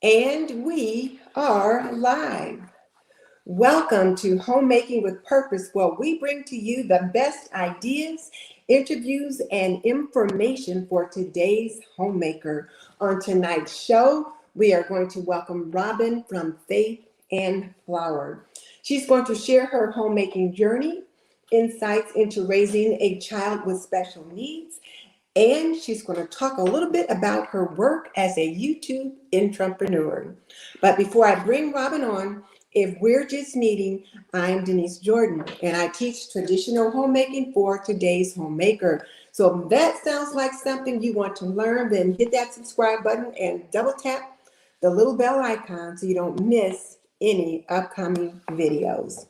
And we are live. Welcome to Homemaking with Purpose, where we bring to you the best ideas, interviews, and information for today's homemaker. On tonight's show, we are going to welcome Robin from Faith and Flower. She's going to share her homemaking journey, insights into raising a child with special needs, and she's going to talk a little bit about her work as a YouTube entrepreneur. But before I bring Robin on, if we're just meeting, I'm Denise Jordan, and I teach traditional homemaking for today's homemaker. So if that sounds like something you want to learn, then hit that subscribe button and double tap the little bell icon so you don't miss any upcoming videos.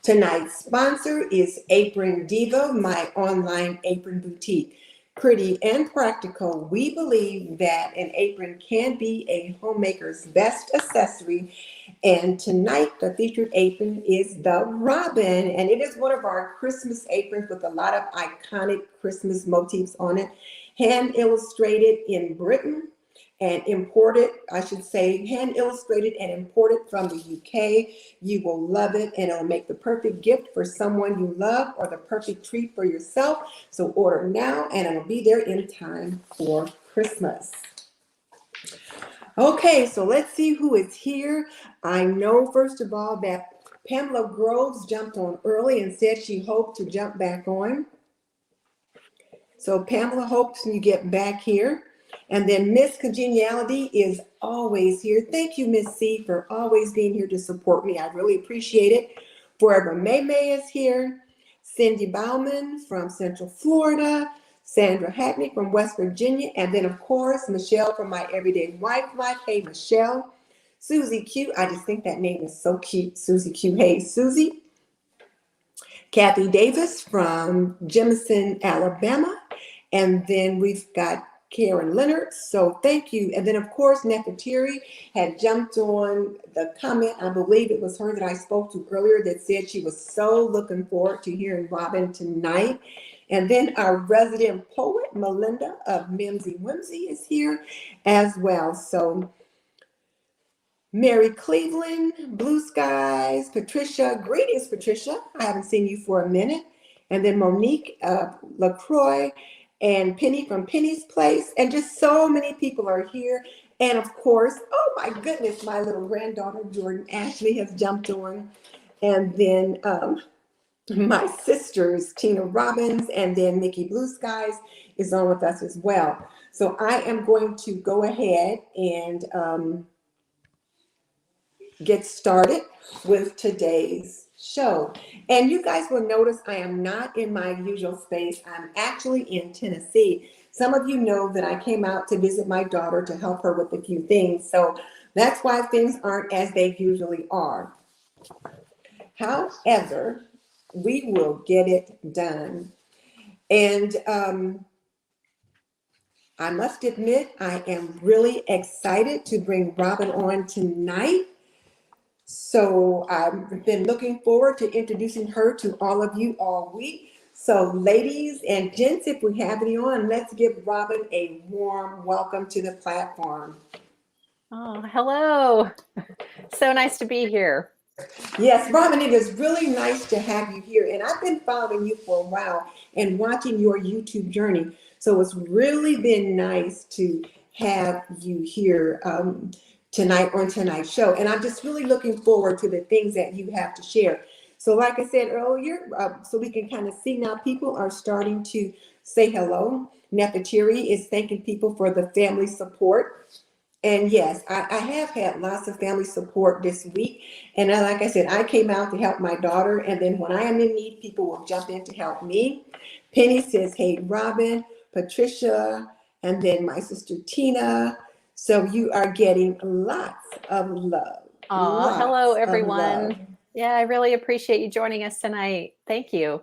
Tonight's sponsor is Apron Diva, my online apron boutique. Pretty and practical, we believe that an apron can be a homemaker's best accessory. And tonight, the featured apron is the Robin, and it is one of our Christmas aprons with a lot of iconic Christmas motifs on it, hand illustrated in Britain and imported, I should say, hand illustrated and imported from the UK. You will love it, and it'll make the perfect gift for someone you love or the perfect treat for yourself. So order now, and it'll be there in time for Christmas. Okay, so let's see who is here. I know, first of all, that Pamela Groves jumped on early and said she hoped to jump back on. So Pamela hopes you get back here. And then Miss Congeniality is always here. Thank you, Miss C, for always being here to support me. I really appreciate it. Forever May May is here. Cindy Bauman from Central Florida. Sandra Hackney from West Virginia. And then, of course, Michelle from My Everyday Wife Life. Hey, Michelle. Susie Q. I just think that name is so cute. Susie Q. Hey, Susie. Kathy Davis from Jemison, Alabama. And then we've got Karen Leonard, so thank you. And then, of course, Nefertiri had jumped on the comment. I believe it was her that I spoke to earlier that said she was so looking forward to hearing Robin tonight. And then our resident poet, Melinda of Mimsy Whimsy, is here as well. So Mary Cleveland, Blue Skies, Patricia, greetings, Patricia. I haven't seen you for a minute. And then Monique LaCroix, and Penny from Penny's Place, and just so many people are here. And of course, oh my goodness, my little granddaughter Jordan Ashley has jumped on. And then my sisters, Tina Robbins, and then Nikki Blue Skies is on with us as well. So I am going to go ahead and get started with today's show. And you guys will notice I am not in my usual space. I'm actually in Tennessee. Some of you know that I came out to visit my daughter to help her with a few things. So that's why things aren't as they usually are. However, we will get it done. And I must admit, I am really excited to bring Robin on tonight. So I've been looking forward to introducing her to all of you all week. So ladies and gents, if we have any on, let's give Robin a warm welcome to the platform. Oh, hello. So nice to be here. Yes, Robin, it is really nice to have you here. And I've been following you for a while and watching your YouTube journey. So it's really been nice to have you here tonight on tonight's show. And I'm just really looking forward to the things that you have to share. So like I said earlier, so we can kind of see now, people are starting to say hello. Nefertiri is thanking people for the family support. And yes, I have had lots of family support this week. And like I said, I came out to help my daughter. And then when I am in need, people will jump in to help me. Penny says, hey, Robin, Patricia, and then my sister Tina. So you are getting lots of love. Oh, hello, everyone. Yeah, I really appreciate you joining us tonight. Thank you.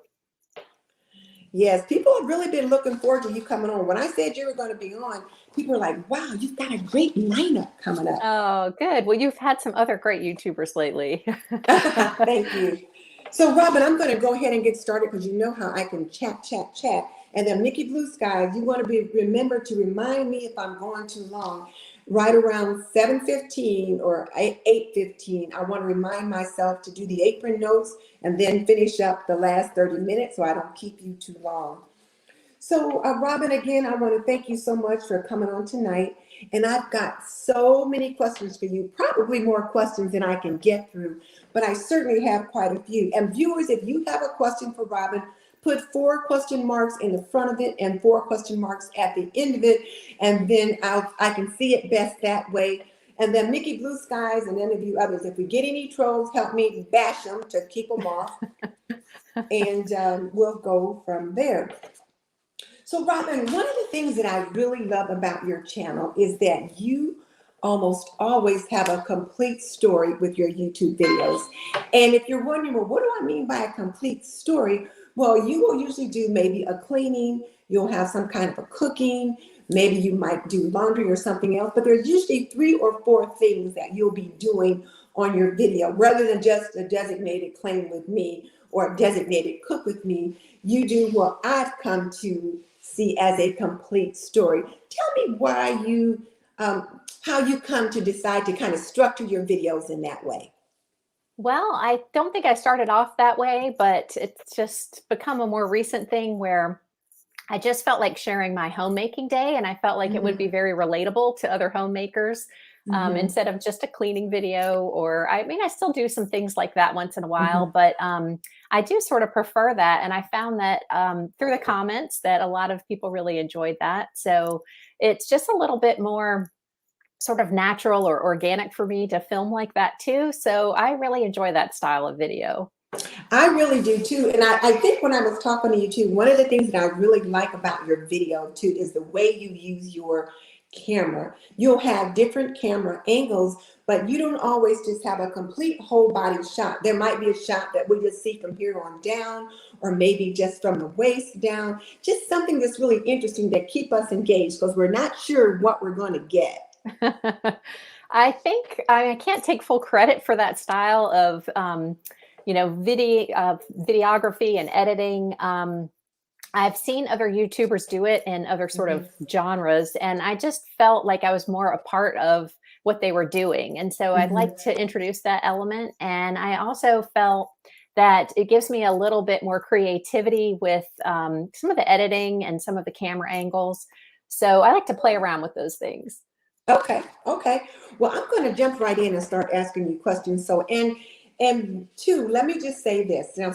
Yes, people have really been looking forward to you coming on. When I said you were going to be on, people were like, wow, you've got a great lineup coming up. Oh, good. Well, you've had some other great YouTubers lately. Thank you. So, Robin, I'm going to go ahead and get started because you know how I can chat. And then Mickey Blue Skies, you want to remember to remind me if I'm going too long. Right around 7:15 or 8:15, I want to remind myself to do the apron notes and then finish up the last 30 minutes so I don't keep you too long. So, Robin, again, I want to thank you so much for coming on tonight. And I've got so many questions for you, probably more questions than I can get through, but I certainly have quite a few. And viewers, if you have a question for Robin, put 4 question marks in the front of it and 4 question marks at the end of it. And then I can see it best that way. And then Mickey Blue Skies and any of you others, if we get any trolls, help me bash them to keep them off. And we'll go from there. So Robin, one of the things that I really love about your channel is that you almost always have a complete story with your YouTube videos. And if you're wondering, well, what do I mean by a complete story? Well, you will usually do maybe a cleaning, you'll have some kind of a cooking, maybe you might do laundry or something else, but there's usually 3 or 4 things that you'll be doing on your video, rather than just a designated clean with me or a designated cook with me. You do what I've come to see as a complete story. Tell me why you, how you come to decide to kind of structure your videos in that way. Well, I don't think I started off that way, but it's just become a more recent thing where I just felt like sharing my homemaking day, and I felt like it would be very relatable to other homemakers, instead of just a cleaning video. Or I mean, I still do some things like that once in a while, but I do sort of prefer that. And I found that through the comments that a lot of people really enjoyed that. So it's just a little bit more sort of natural or organic for me to film like that too. So I really enjoy that style of video. I really do too. And I think when I was talking to you too, one of the things that I really like about your video too is the way you use your camera. You'll have different camera angles, but you don't always just have a complete whole body shot. There might be a shot that we just see from here on down, or maybe just from the waist down, just something that's really interesting that keep us engaged because we're not sure what we're going to get. I think I can't take full credit for that style of, videography and editing. I've seen other YouTubers do it in other sort of genres, and I just felt like I was more a part of what they were doing. And so I'd like to introduce that element. And I also felt that it gives me a little bit more creativity with some of the editing and some of the camera angles. So I like to play around with those things. Okay. Well, I'm going to jump right in and start asking you questions. So, and two, let me just say this. Now,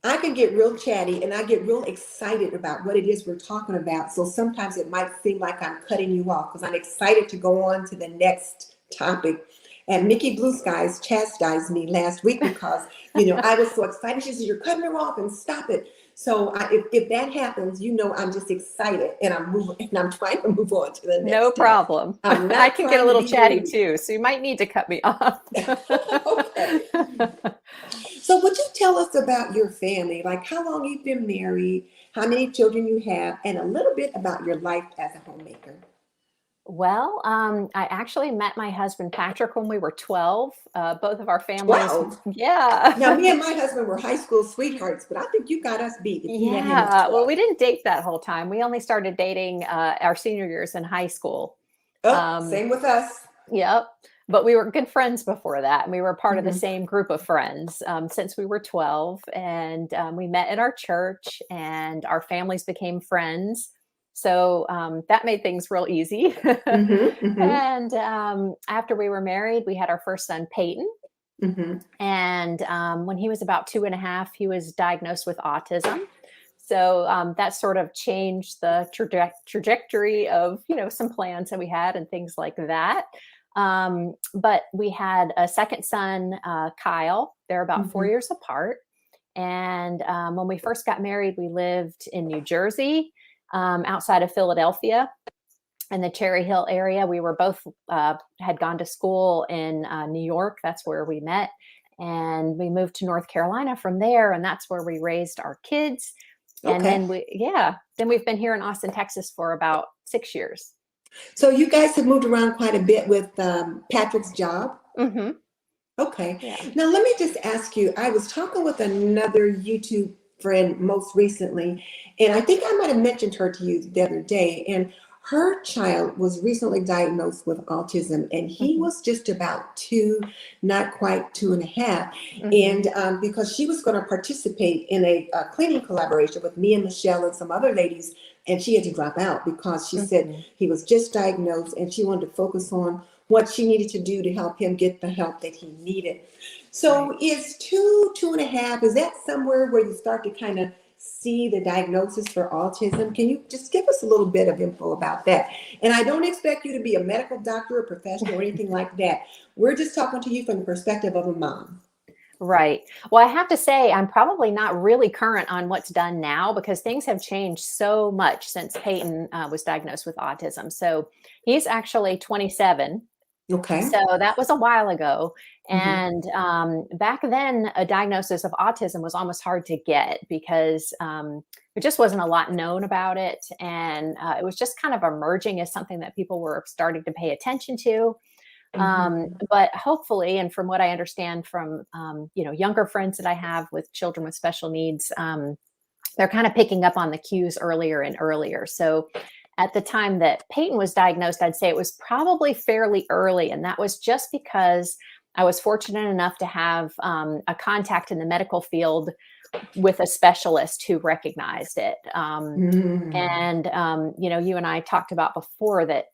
I can get real chatty and I get real excited about what it is we're talking about. So sometimes it might seem like I'm cutting you off because I'm excited to go on to the next topic. And Mickey Blue Skies chastised me last week because, I was so excited. She said, "You're cutting her off and stop it." So if that happens, I'm just excited and I'm moving and I'm trying to move on to the next. No problem. I can get a little chatty too, so you might need to cut me off. Okay. So would you tell us about your family? Like how long you've been married, how many children you have, and a little bit about your life as a homemaker? Well, I actually met my husband Patrick when we were 12. Both of our families, 12? yeah. Now, me and my husband were high school sweethearts, but I think you got us beat if you met him at 12. Well, we didn't date that whole time. We only started dating our senior years in high school. Same with us. Yep. But we were good friends before that. And we were part of the same group of friends since we were 12. And we met at our church and our families became friends. So that made things real easy. And after we were married, we had our first son, Peyton. And when he was about 2.5, he was diagnosed with autism. So that sort of changed the trajectory of, some plans that we had and things like that. But we had a second son, Kyle. They're about 4 years apart. And when we first got married, we lived in New Jersey, outside of Philadelphia in the Cherry Hill area. We were both had gone to school in New York. That's where we met. And we moved to North Carolina from there. And that's where we raised our kids. And then then we've been here in Austin, Texas for about 6 years. So you guys have moved around quite a bit with Patrick's job. Okay. Yeah. Now let me just ask you, I was talking with another YouTube friend most recently, and I think I might have mentioned her to you the other day. And her child was recently diagnosed with autism, and he Mhm. was just about 2, not quite 2.5. Mhm. And because she was going to participate in a cleaning collaboration with me and Michelle and some other ladies, and she had to drop out because she said Mhm. he was just diagnosed, and she wanted to focus on what she needed to do to help him get the help that he needed. Right. So is 2.5, is that somewhere where you start to kind of see the diagnosis for autism? Can you just give us a little bit of info about that? And I don't expect you to be a medical doctor or professional or anything like that. We're just talking to you from the perspective of a mom. Right. Well, I have to say, I'm probably not really current on what's done now because things have changed so much since Peyton was diagnosed with autism. So he's actually 27. Okay. So that was a while ago. Mm-hmm. And back then, a diagnosis of autism was almost hard to get because there just wasn't a lot known about it. And it was just kind of emerging as something that people were starting to pay attention to. Mm-hmm. But hopefully, and from what I understand from younger friends that I have with children with special needs, they're kind of picking up on the cues earlier and earlier. So at the time that Peyton was diagnosed, I'd say it was probably fairly early, and that was just because I was fortunate enough to have a contact in the medical field with a specialist who recognized it. Mm-hmm. You and I talked about before that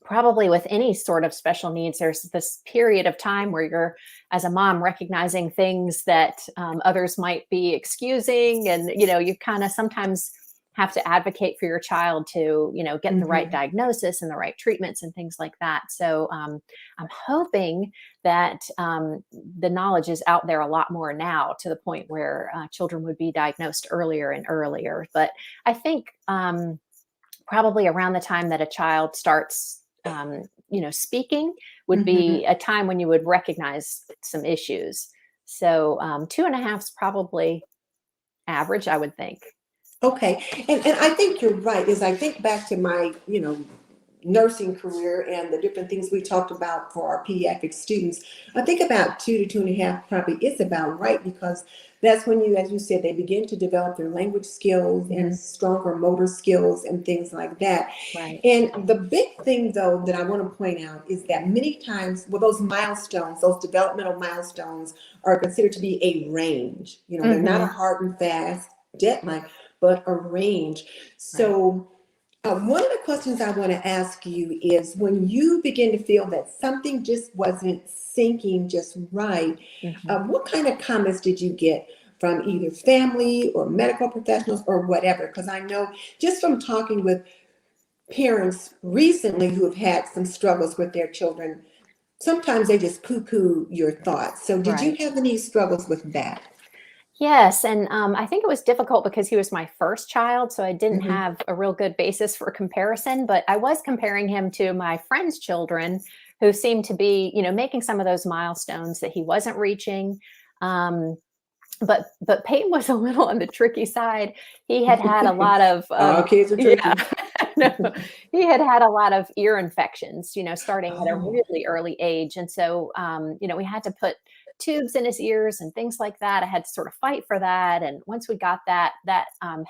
probably with any sort of special needs, there's this period of time where you're, as a mom, recognizing things that others might be excusing. And, you kind of sometimes have to advocate for your child to, get the right Mm-hmm. diagnosis and the right treatments and things like that. So I'm hoping that the knowledge is out there a lot more now to the point where children would be diagnosed earlier and earlier. But I think probably around the time that a child starts speaking would Mm-hmm. be a time when you would recognize some issues. So 2.5 is probably average, I would think. Okay. And I think you're right. As I think back to my, nursing career and the different things we talked about for our pediatric students, I think about 2 to 2.5 probably is about right, because that's when you, as you said, they begin to develop their language skills and Mhm. stronger motor skills and things like that. Right. And the big thing, though, that I want to point out is that many times, well, those milestones, those developmental milestones are considered to be a range. They're not a Hmm. hard and fast deadline, but a range. Right. So one of the questions I want to ask you is, when you begin to feel that something just wasn't sinking just right, Hmm. what kind of comments did you get from either family or medical professionals or whatever? Because I know just from talking with parents recently who have had some struggles with their children, sometimes they just poo-poo your thoughts. So did you Right. have any struggles with that? Yes, and I think it was difficult because he was my first child, so I didn't Mm-hmm. have a real good basis for comparison. But I was comparing him to my friends' children, who seemed to be, making some of those milestones that he wasn't reaching. Um, but Peyton was a little on the tricky side. He had had a lot of All kids are yeah, tricky. no, he had had a lot of ear infections, starting at a Oh. really early age, and so we had to put tubes in his ears and things like that. I had to sort of fight for that, and once we got that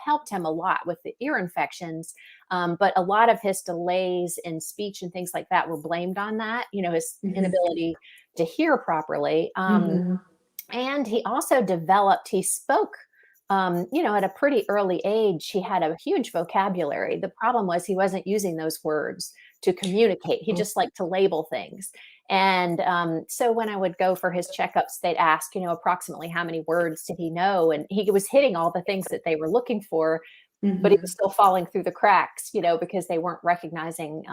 helped him a lot with the ear infections. But a lot of his delays in speech and things like that were blamed on that. His Mhm. inability to hear properly. Mhm. And he spoke, at a pretty early age. He had a huge vocabulary. The problem was he wasn't using those words to communicate. He Oh. just liked to label things. And so when I would go for his checkups, they'd ask, approximately how many words did he know? And he was hitting all the things that they were looking for, but he was Mhm. still falling through the cracks, because they weren't recognizing,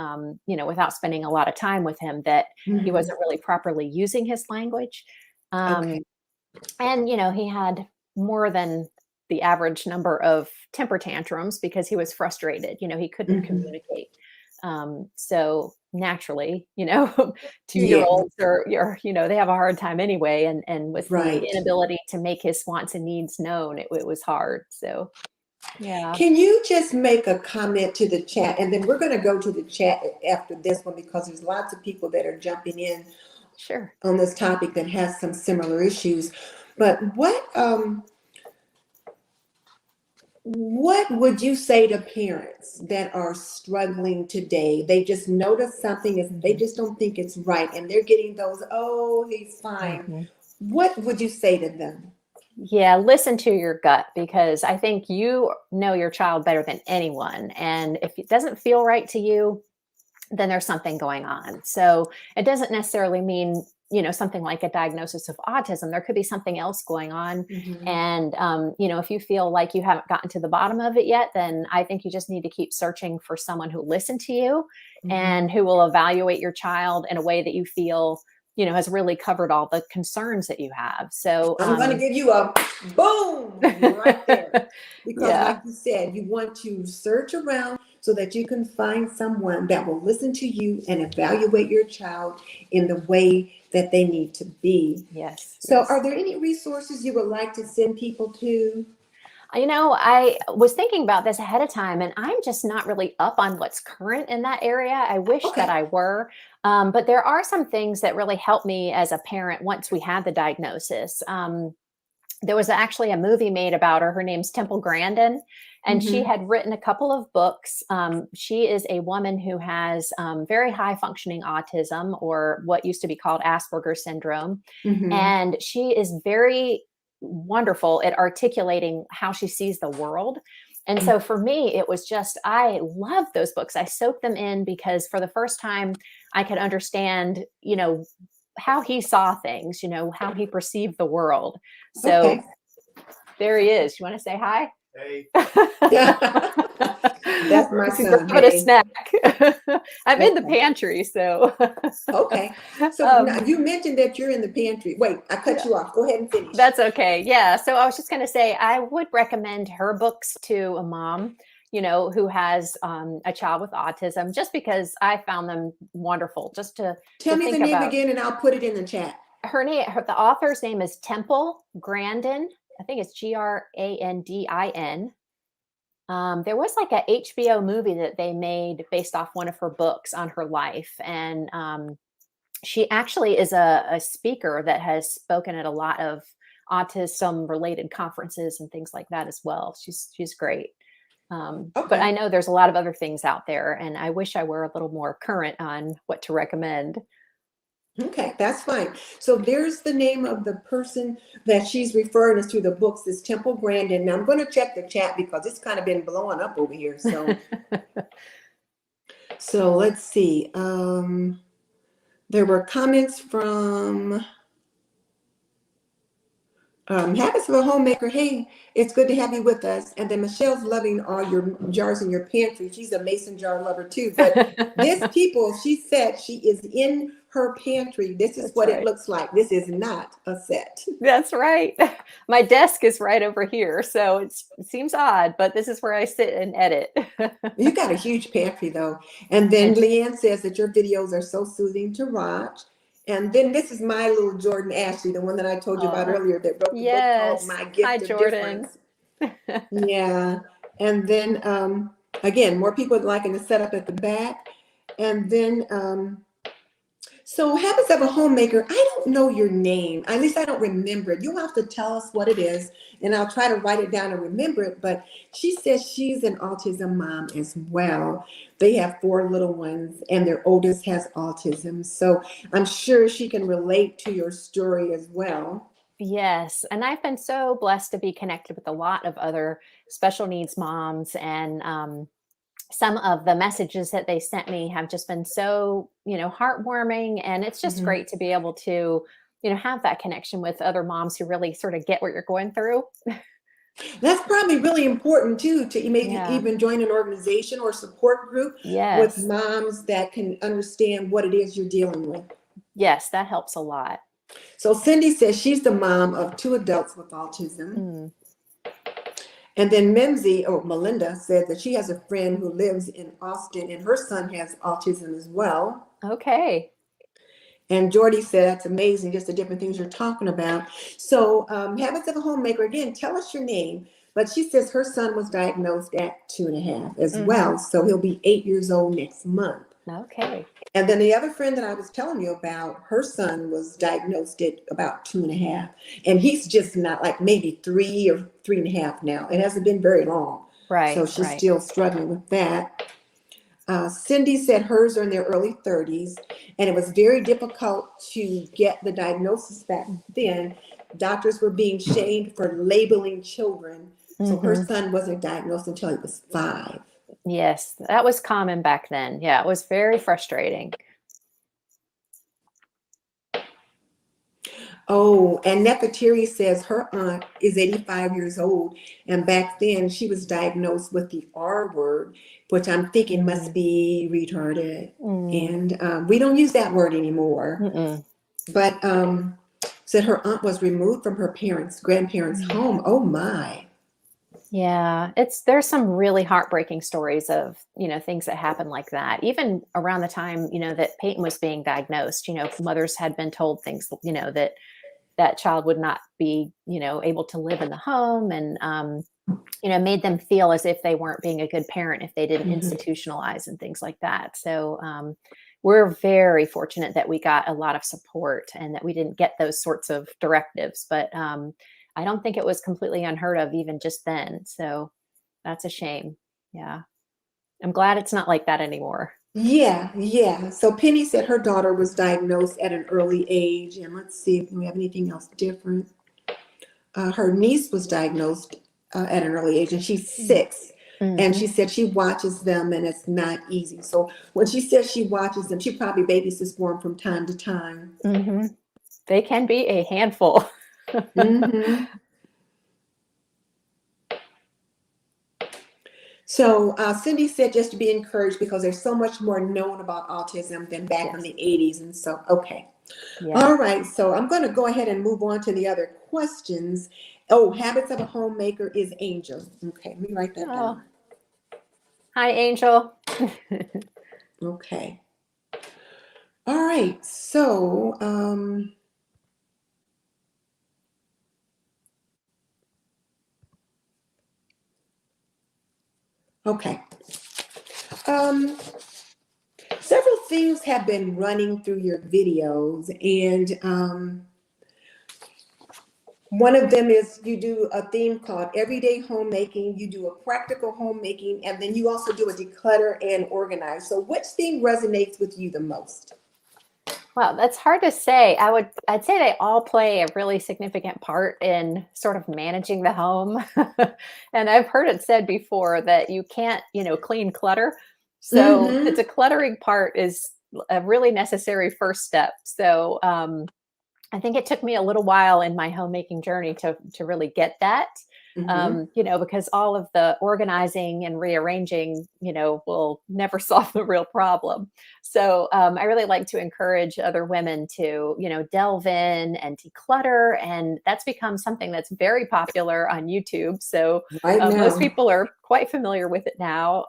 without spending a lot of time with him, that he Mhm. wasn't really properly using his language. Okay. Um, and, he had more than the average number of temper tantrums because he was frustrated. He couldn't Mhm. communicate. So naturally, 2 year Yeah. olds they have a hard time anyway. And with the Right. inability to make his wants and needs known, it was hard. So, yeah, Can you just make a comment to the chat, and then we're going to go to the chat after this one, because there's lots of people that are jumping in sure. on this topic that has some similar issues. But What would you say to parents that are struggling today? They just notice something is they Mhm. just don't think it's right, and they're getting those, oh, he's fine. Mhm. What would you say to them? Yeah, listen to your gut because I think you know your child better than anyone. And if it doesn't feel right to you, then there's something going on. So it doesn't necessarily mean, something like a diagnosis of autism. There could be something else going on. Mhm. And, if you feel like you haven't gotten to the bottom of it yet, then I think you just need to keep searching for someone who will listen to you Mhm. and who will evaluate your child in a way that you feel, has really covered all the concerns that you have. So, I'm going to give you a boom right there. Because, yeah. like you said, you want to search around so that you can find someone that will listen to you and evaluate your child in the way that they need to be. Yes. So, Yes. are there any resources you would like to send people to? I was thinking about this ahead of time, and I'm just not really up on what's current in that area. I wish that Okay. I were. But there are some things that really helped me as a parent once we had the diagnosis. There was actually a movie made about her. Her name's Temple Grandin, and she Mm-hmm. had written a couple of books. She is a woman who has very high functioning autism, or what used to be called Asperger's syndrome. Mm-hmm. And she is very wonderful at articulating how she sees the world. And so for me, it was just, I love those books. I soaked them in because for the first time, I could understand, how he saw things, how he perceived the world. Okay. So there he is. You want to say hi? Hey, That's my You can son. grab it a Hey. snack. I'm in the Okay. pantry, so Okay. So now um, you mentioned that you're in the pantry. Wait, I cut yeah, you off. Go ahead and finish. that's okay. Yeah. So I was just going to say, I would recommend her books to a mom, who has a child with autism, just because I found them wonderful. Just to Tell me the think name about again and I'll put it in the chat. the author's name is Temple Grandin. I think it's Grandin. There was like a HBO movie that they made based off one of her books on her life. And she actually is a speaker that has spoken at a lot of autism related conferences and things like that as well. She's great. But Okay. I know there's a lot of other things out there, and I wish I were a little more current on what to recommend. Okay, that's fine. So there's the name of the person that she's referring us to, the books, is Temple Grandin. Now I'm going to check the chat because it's kind of been blowing up over here. So let's see. There were comments from Habits of a Homemaker. Hey, it's good to have you with us. And then Michelle's loving all your jars in your pantry. She's a mason jar lover too. But this people, she said she is in her pantry. This is That's what it right. looks like. This is not a set. That's right. My desk is right over here, so it seems odd, but this is where I sit and edit. You got a huge pantry though. And I then do. Leanne says that your videos are so soothing to watch. And then this is my little Jordan Ashley, the one that I told you about Aw, earlier that wrote the book called yes. My Hi, Gift of Jordan. Difference. Yeah. And then again, more people liking the setup at the back. And then so Habits of a Homemaker, I don't know your name. At least I don't remember it. You'll have to tell us what it is, and I'll try to write it down and remember it. But she says she's an autism mom as well. They have 4 little ones, and their oldest has autism. So I'm sure she can relate to your story as well. Yes, and I've been so blessed to be connected with a lot of other special needs moms, and some of the messages that they sent me have just been so, heartwarming, and it's just Mhm. great to be able to, have that connection with other moms who really sort of get what you're going through. That's probably really important too, to maybe Yeah. even join an organization or support group with Yes. moms that can understand what it is you're dealing with. Yes, that helps a lot. So Cindy says she's the mom of 2 adults with autism. Mm. And then Mimsy, or Melinda, said that she has a friend who lives in Austin and her son has autism as well. Okay. And Jordy said, that's amazing, just the different things you're talking about. So Habits of a Homemaker, again, tell us your name. But she says her son was diagnosed at 2.5 as Hmm. well. So he'll be 8 years old next month. Okay. And then the other friend that I was telling you about, her son was diagnosed at about 2.5. And he's just not, like, maybe 3 or 3.5 now. It hasn't been very long. So Right, she's right. still struggling with that. Cindy said hers are in their early 30s, and it was very difficult to get the diagnosis back then. Doctors were being shamed for labeling children. So her Hmm. son wasn't diagnosed until he was 5. Yes, that was common back then. Yeah, it was very frustrating. Oh, and Nefertiti says her aunt is 85 years old, and back then she was diagnosed with the R word, which I'm thinking must Mm, be retarded. mm, And we don't use that word anymore. mm-mm. But said her aunt was removed from her grandparents' Mm. home. Oh my. Yeah, there's some really heartbreaking stories of, things that happen like that. Even around the time, that Peyton was being diagnosed, mothers had been told things, that that child would not be, able to live in the home, and made them feel as if they weren't being a good parent if they didn't Mhm. institutionalize and things like that. So we're very fortunate that we got a lot of support and that we didn't get those sorts of directives. But I don't think it was completely unheard of even just then. So that's a shame. Yeah. I'm glad it's not like that anymore. Yeah, yeah. So Penny said her daughter was diagnosed at an early age, and let's see if we have anything else different. Her niece was diagnosed at an early age, and she's 6. And Mm-hmm. she said she watches them, and it's not easy. So when she says she watches them, she probably babysits for them from time to time. Mm-hmm. They can be a handful. Hmm. So Cindy said just to be encouraged because there's so much more known about autism than back in Yes. the 80s. And so, okay. Yeah. All right. So I'm going to go ahead and move on to the other questions. Oh, habits of a homemaker is Angel. Okay, let me write that Oh, down. hi, Angel. Okay. All right. So, okay. Um, Several things have been running through your videos, and one of them is you do a theme called Everyday Homemaking, you do a practical homemaking, and then you also do a declutter and organize. So which thing resonates with you the most? Well, that's hard to say. I'd say they all play a really significant part in sort of managing the home. And I've heard it said before that you can't, clean clutter. So the Mm-hmm. decluttering part is a really necessary first step. So I think it took me a little while in my homemaking journey to really get that, Mm-hmm. because all of the organizing and rearranging, will never solve the real problem. So I really like to encourage other women to, delve in and declutter, and that's become something that's very popular on YouTube. So Right most now. people are quite familiar with it now.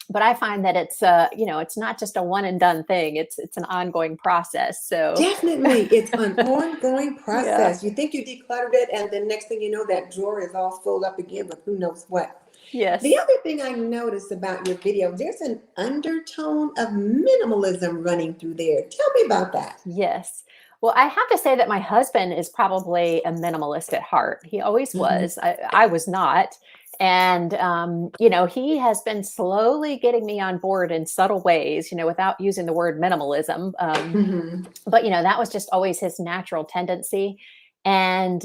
But I find that it's not just a one and done thing. It's an ongoing process. So Definitely. It's an ongoing yeah. process. You think you decluttered it, and then next thing you know, that drawer is all filled up again with who knows what. The Yes. other thing I noticed about your video, there's an undertone of minimalism running through there. Tell me about that. Yes. Well, I have to say that my husband is probably a minimalist at heart. He always Mm-hmm. was. I was not. And, he has been slowly getting me on board in subtle ways, without using the word minimalism. Mm-hmm. But that was just always his natural tendency. And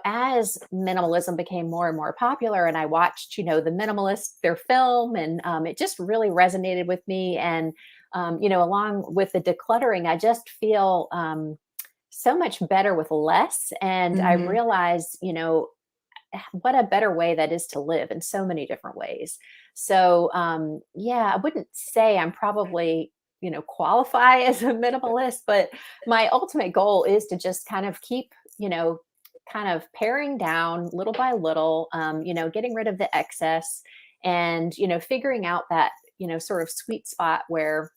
as minimalism became more and more popular, and I watched the minimalists, their film, and it just really resonated with me. And along with the decluttering, I just feel so much better with less. And I Mm-hmm. realize what a better way that is to live in so many different ways. So, yeah, I wouldn't say I'm probably, qualify as a minimalist, but my ultimate goal is to just kind of keep, kind of paring down little by little, getting rid of the excess, and, figuring out that, sort of sweet spot where,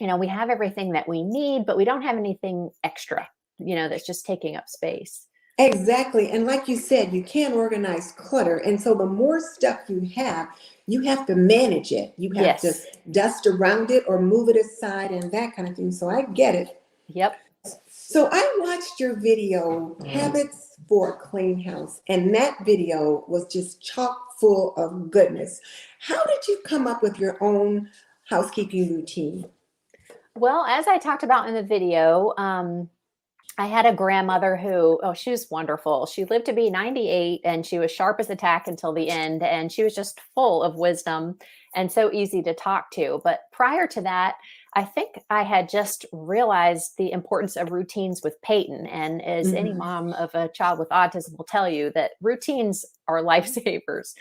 we have everything that we need, but we don't have anything extra, that's just taking up space. Exactly. And like you said, you can't organize clutter. And so the more stuff you have, you have to manage it. You have to Yes. dust around it or move it aside and that kind of thing. So I get it. Yep. So I watched your video, Habits for a Clean House, and that video was just chock full of goodness. How did you come up with your own housekeeping routine? Well, as I talked about in the video, I had a grandmother who, oh, she was wonderful. She lived to be 98 and she was sharp as a tack until the end. And she was just full of wisdom and so easy to talk to. But prior to that, I think I had just realized the importance of routines with Peyton. And as any Mhm. mom of a child with autism will tell you, that routines are lifesavers,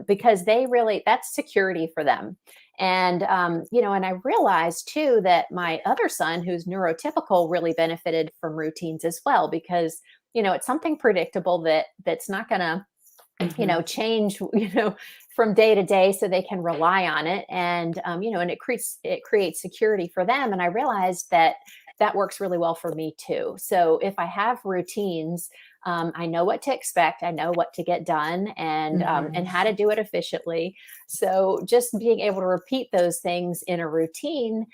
because they really, that's security for them. And, and I realized too that my other son, who's neurotypical, really benefited from routines as well, because, it's something predictable that's not going to, Mhm. change, from day to day, so they can rely on it. And, and it creates security for them. And I realized that that works really well for me too. So if I have routines, I know what to expect. I know what to get done, and Mhm. how to do it efficiently. So just being able to repeat those things in a routine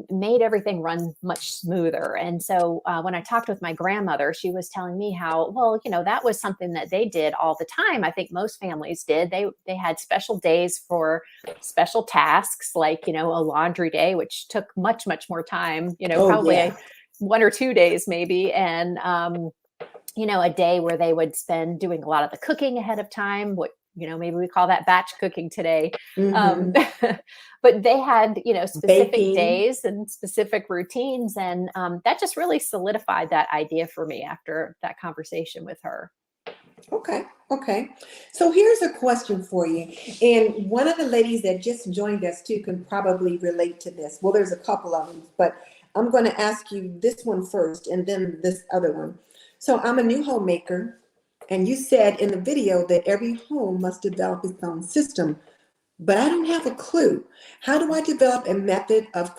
made everything run much smoother. And so when I talked with my grandmother, she was telling me how, well, that was something that they did all the time. I think most families did. They had special days for special tasks, like, a laundry day, which took much, much more time, Oh probably yeah. 1 or 2 days maybe. And, a day where they would spend doing a lot of the cooking ahead of time, what, maybe we call that batch cooking today. Um, Mhm. but they had, specific Baking. days and specific routines. And that just really solidified that idea for me after that conversation with her. Okay. Okay. So here's a question for you. And one of the ladies that just joined us too can probably relate to this. Well, there's a couple of them, but I'm going to ask you this one first and then this other one. So I'm a new homemaker, and you said in the video that every home must develop its own system, but I don't have a clue. How do I develop a method of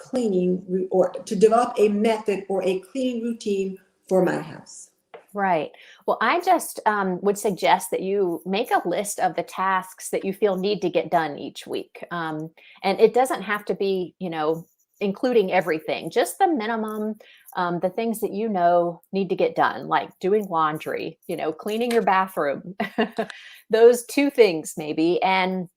or to develop a method or a cleaning routine for my house? Right. Well, I just would suggest that you make a list of the tasks that you feel need to get done each week. And it doesn't have to be, including everything, just the minimum, the things that need to get done, like doing laundry, cleaning your bathroom, those two things maybe. And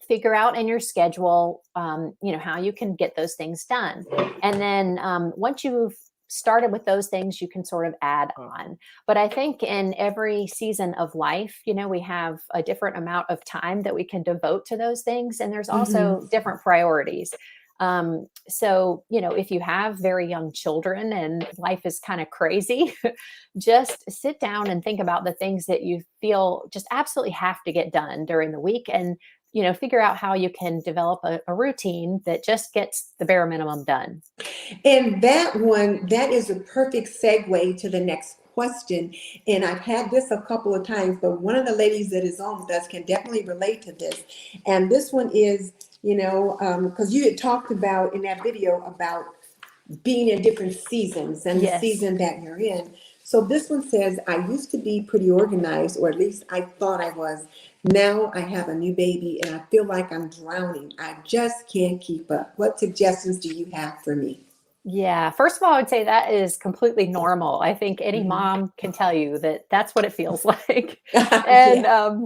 figure out in your schedule, how you can get those things done. And then once you've started with those things, you can sort of add on. But I think in every season of life, we have a different amount of time that we can devote to those things. And there's Hmm. also different priorities. So, if you have very young children and life is kind of crazy, just sit down and think about the things that you feel just absolutely have to get done during the week, and figure out how you can develop a routine that just gets the bare minimum done. And that one, that is a perfect segue to the next question. And I've had this a couple of times, but one of the ladies that is on with us can definitely relate to this. And this one is, because you had talked about in that video about being in different seasons and the Yes. season that you're in. So this one says, I used to be pretty organized, or at least I thought I was. Now I have a new baby and I feel like I'm drowning. I just can't keep up. What suggestions do you have for me? Yeah. First of all, I would say that is completely normal. I think any Mhm. mom can tell you that that's what it feels like. And Yeah.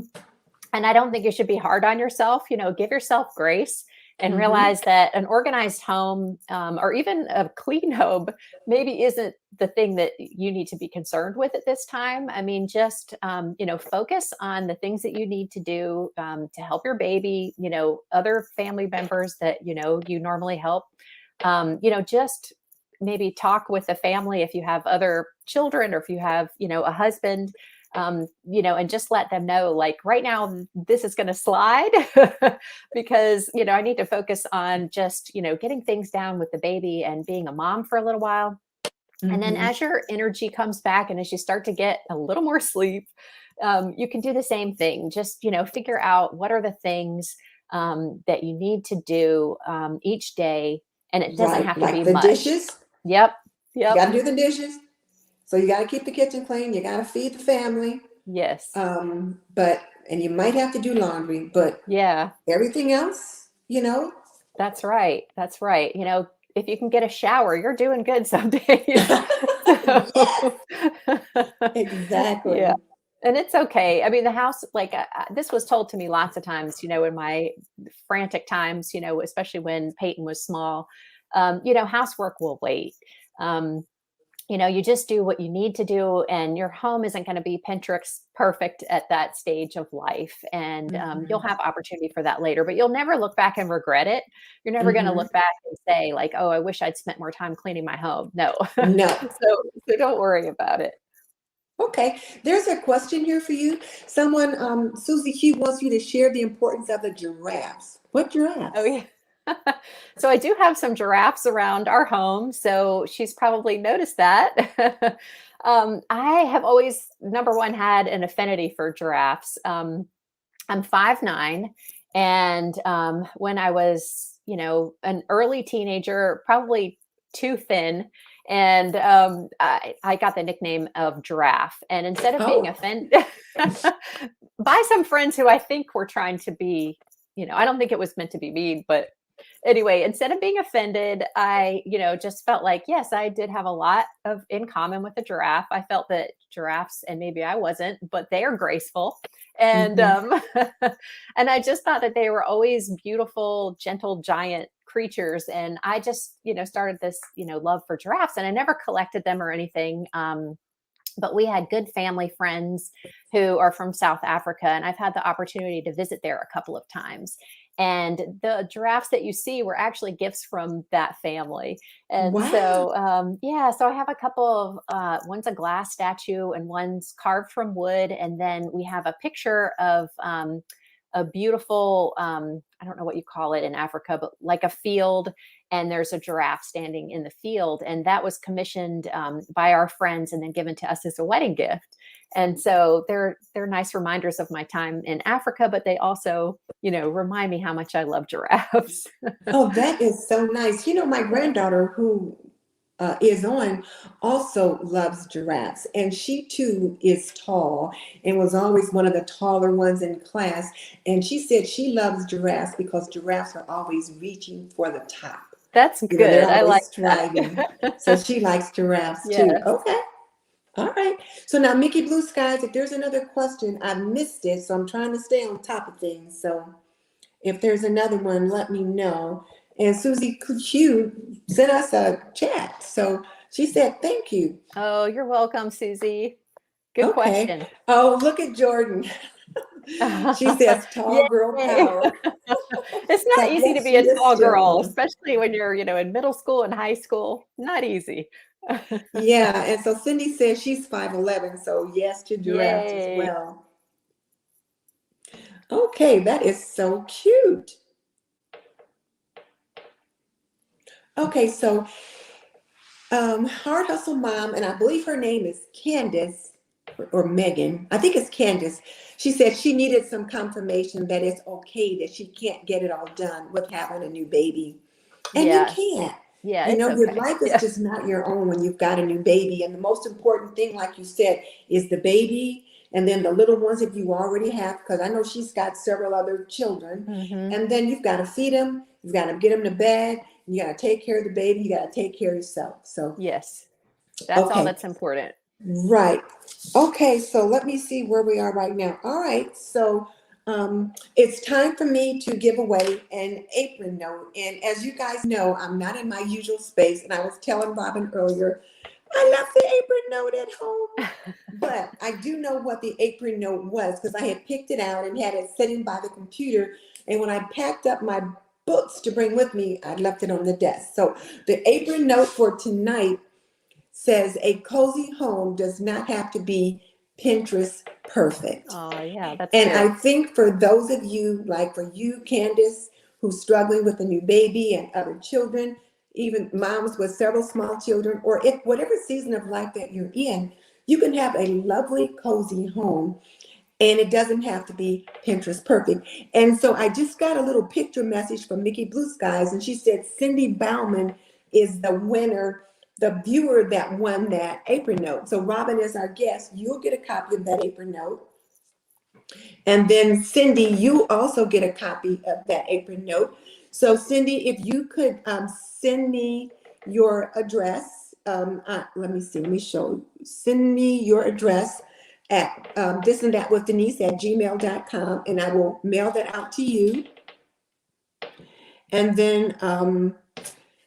and I don't think you should be hard on yourself. Give yourself grace and Hmm. realize that an organized home, or even a clean home, maybe isn't the thing that you need to be concerned with at this time. I mean, just focus on the things that you need to do to help your baby. Other family members that you normally help. Just maybe talk with the family if you have other children, or if you have a husband, and just let them know, like, right now, this is going to slide because, I need to focus on just, getting things down with the baby and being a mom for a little while. And then Hmm. as your energy comes back and as you start to get a little more sleep, you can do the same thing. Just, figure out what are the things that you need to do each day. And it doesn't Right. have to Like be the much. dishes. Yep. You Yep. got to do the dishes. So you got to keep the kitchen clean. You got to feed the family. Yes. But, and you might have to do laundry, but Yeah. everything else, That's right. That's right. If you can get a shower, you're doing good some days. Yes, So yeah. exactly. And it's okay. I mean, the house, like this was told to me lots of times, in my frantic times, especially when Peyton was small, housework will wait. Um, you just do what you need to do, and your home isn't going to be Pinterest perfect at that stage of life. And you'll Hmm. have opportunity for that later, but you'll never look back and regret it. You're never going to Hmm. look back and say, like, oh, I wish I'd spent more time cleaning my home. No. No. So don't worry about it. Okay, there's a question here for you. Someone, Susie Q wants you to share the importance of the giraffes. What Oh, giraffes? yeah. So I do have some giraffes around our home, so she's probably noticed that. I have always, number one, had an affinity for giraffes. I'm 5'9", and when I was, an early teenager, probably too thin, and I got the nickname of Giraffe. And instead of being Oh. offended by some friends who I think were trying to be, I don't think it was meant to be mean, but anyway, instead of being offended, I, just felt like, yes, I did have a lot of in common with a giraffe. I felt that giraffes, and maybe I wasn't, but they are graceful. And Hmm. and I just thought that they were always beautiful, gentle, giant creatures. And I just, started this, love for giraffes. And I never collected them or anything. But we had good family friends who are from South Africa, and I've had the opportunity to visit there a couple of times. And the giraffes that you see were actually gifts from that family. And Wow. so, yeah, so I have a couple of, one's a glass statue and one's carved from wood. And then we have a picture of a beautiful, I don't know what you call it in Africa, but like a field, and there's a giraffe standing in the field, and that was commissioned by our friends and then given to us as a wedding gift. And so they're nice reminders of my time in Africa, but they also, remind me how much I love giraffes. Oh, that is so nice. My Yeah. granddaughter who is on also loves giraffes, and she too is tall and was always one of the taller ones in class. And she said she loves giraffes because giraffes are always reaching for the top. That's They're good. I like always striving. So that. she likes giraffes too. Yes. Okay. All right. So now, Mickey Blue Skies, if there's another question, I missed it. So I'm trying to stay on top of things. So if there's another one, let me know. And Susie Q sent us a chat. So she said, thank you. Oh, you're welcome, Susie. Good Okay. question. Oh, look at Jordan. She says, tall girl Yay. power. It's not God easy to bless be you, a Miss tall girl, Jordan. especially when you're, in middle school and high school. Not easy. Yeah. And so Cindy says she's 5'11". So yes to giraffes as Yay. well. Okay. That is so cute. Okay. So Hard Hustle Mom, and I believe her name is Candace or Megan. I think it's Candace. She said she needed some confirmation that it's okay that she can't get it all done with having a new baby. And you Yes. can't. Yeah, it's Your okay. life is Yeah. just not your own when you've got a new baby. And the most important thing, like you said, is the baby and then the little ones if you already have, because I know she's got several other children. Hmm. And then you've got to feed them, you've got to get them to bed, you got to take care of the baby, you got to take care of yourself. So, Yes. That's all okay, that's important. right. Okay, so let me see where we are right now. All right, so it's time for me to give away an apron note. And as you guys know, I'm not in my usual space. And I was telling Robin earlier, I left the apron note at home. But I do know what the apron note was because I had picked it out and had it sitting by the computer. And when I packed up my books to bring with me, I left it on the desk. So the apron note for tonight says a cozy home does not have to be Pinterest perfect. Oh, yeah, that's And I good. think for those of you, like for you, Candace, who's struggling with a new baby and other children, even moms with several small children, or if whatever season of life that you're in, you can have a lovely, cozy home. And it doesn't have to be Pinterest perfect. And so I just got a little picture message from Mickey Blue Skies, and she said Cindy Bauman is the winner the viewer that won that apron note. So Robin, as our guest, you'll get a copy of that apron note. And then Cindy, you also get a copy of that apron note. So Cindy, if you could send me your address, let me see, let me show you. Send me your address at this and that with Denise at gmail.com, and I will mail that out to you. And then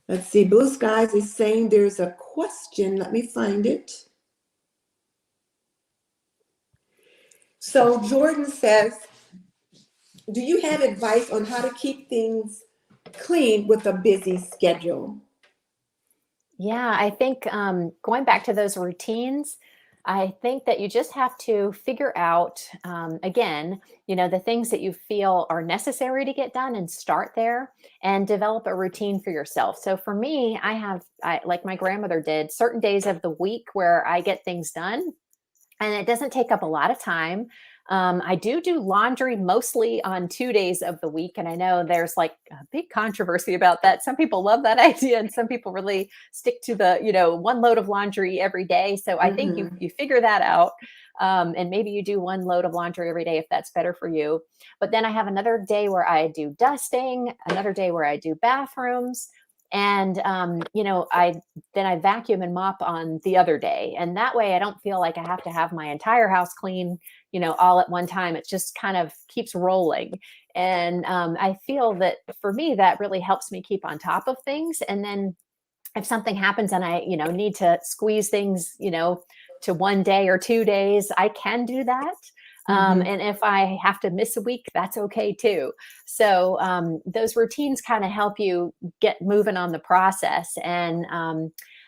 let's see, Blue Skies is saying there's a question. Let me find it. So Jordan says, do you have advice on how to keep things clean with a busy schedule? Yeah, I think going back to those routines, I think that you just have to figure out, again, the things that you feel are necessary to get done and start there and develop a routine for yourself. So for me, like my grandmother did, certain days of the week where I get things done and it doesn't take up a lot of time. I do laundry mostly on 2 days of the week. And I know there's like a big controversy about that. Some people love that idea and some people really stick to the, one load of laundry every day. So I think you figure that out. And maybe you do one load of laundry every day if that's better for you. But then I have another day where I do dusting, another day where I do bathrooms. And I vacuum and mop on the other day. And that way I don't feel like I have to have my entire house clean, all at one time. It just kind of keeps rolling. And I feel that for me, that really helps me keep on top of things. And then if something happens and I, need to squeeze things, to 1 day or 2 days, I can do that. And if I have to miss a week, that's okay too. So those routines kind of help you get moving on the process. And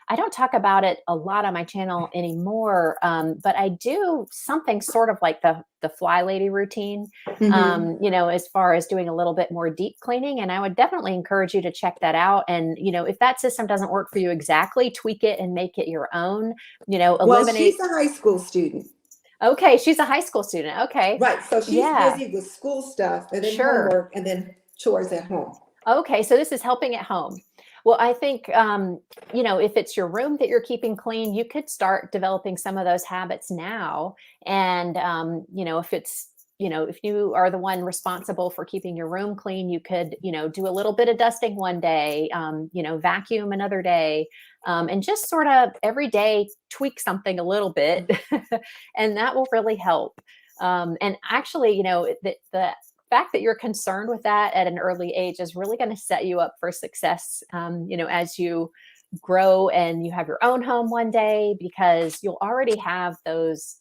I don't talk about it a lot on my channel anymore, but I do something sort of like the Fly Lady routine, as far as doing a little bit more deep cleaning. And I would definitely encourage you to check that out. And, if that system doesn't work for you exactly, tweak it and make it your own, Well, eliminate. she's a high school student. Okay, she's a high school student. Okay. Right. So she's busy with school stuff and then homework and then chores at home. Okay, so this is helping at home. Well, I think, if it's your room that you're keeping clean, you could start developing some of those habits now. And, if you are the one responsible for keeping your room clean, you could, do a little bit of dusting one day, vacuum another day, and just sort of every day tweak something a little bit. And that will really help. And actually, the fact that you're concerned with that at an early age is really going to set you up for success, as you grow and you have your own home one day, because you'll already have those,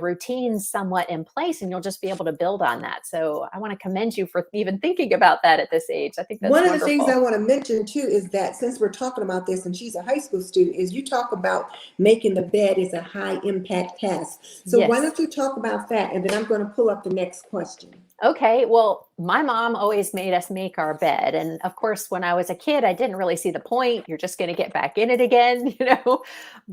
routines somewhat in place and you'll just be able to build on that. So I want to commend you for even thinking about that at this age. I think that's one of wonderful. the things I want to mention too is that since we're talking about this and she's a high school student, is you talk about making the bed is a high impact task. So why don't you talk about that? And then I'm going to pull up the next question. Okay, well, my mom always made us make our bed. And of course, when I was a kid, I didn't really see the point. You're just going to get back in it again,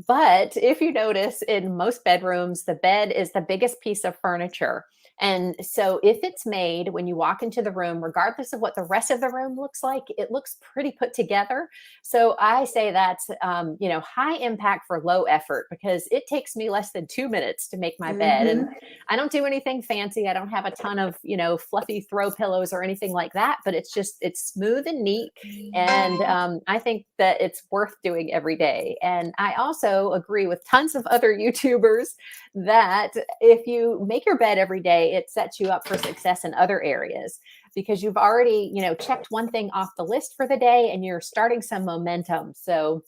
But if you notice, in most bedrooms, the bed is the biggest piece of furniture. And so if it's made when you walk into the room, regardless of what the rest of the room looks like, it looks pretty put together. So I say that's, high impact for low effort, because it takes me less than 2 minutes to make my bed. And I don't do anything fancy. I don't have a ton of, fluffy throw pillows or anything like that, but it's smooth and neat. And I think that it's worth doing every day. And I also agree with tons of other YouTubers that if you make your bed every day, it sets you up for success in other areas, because you've already, checked one thing off the list for the day and you're starting some momentum. So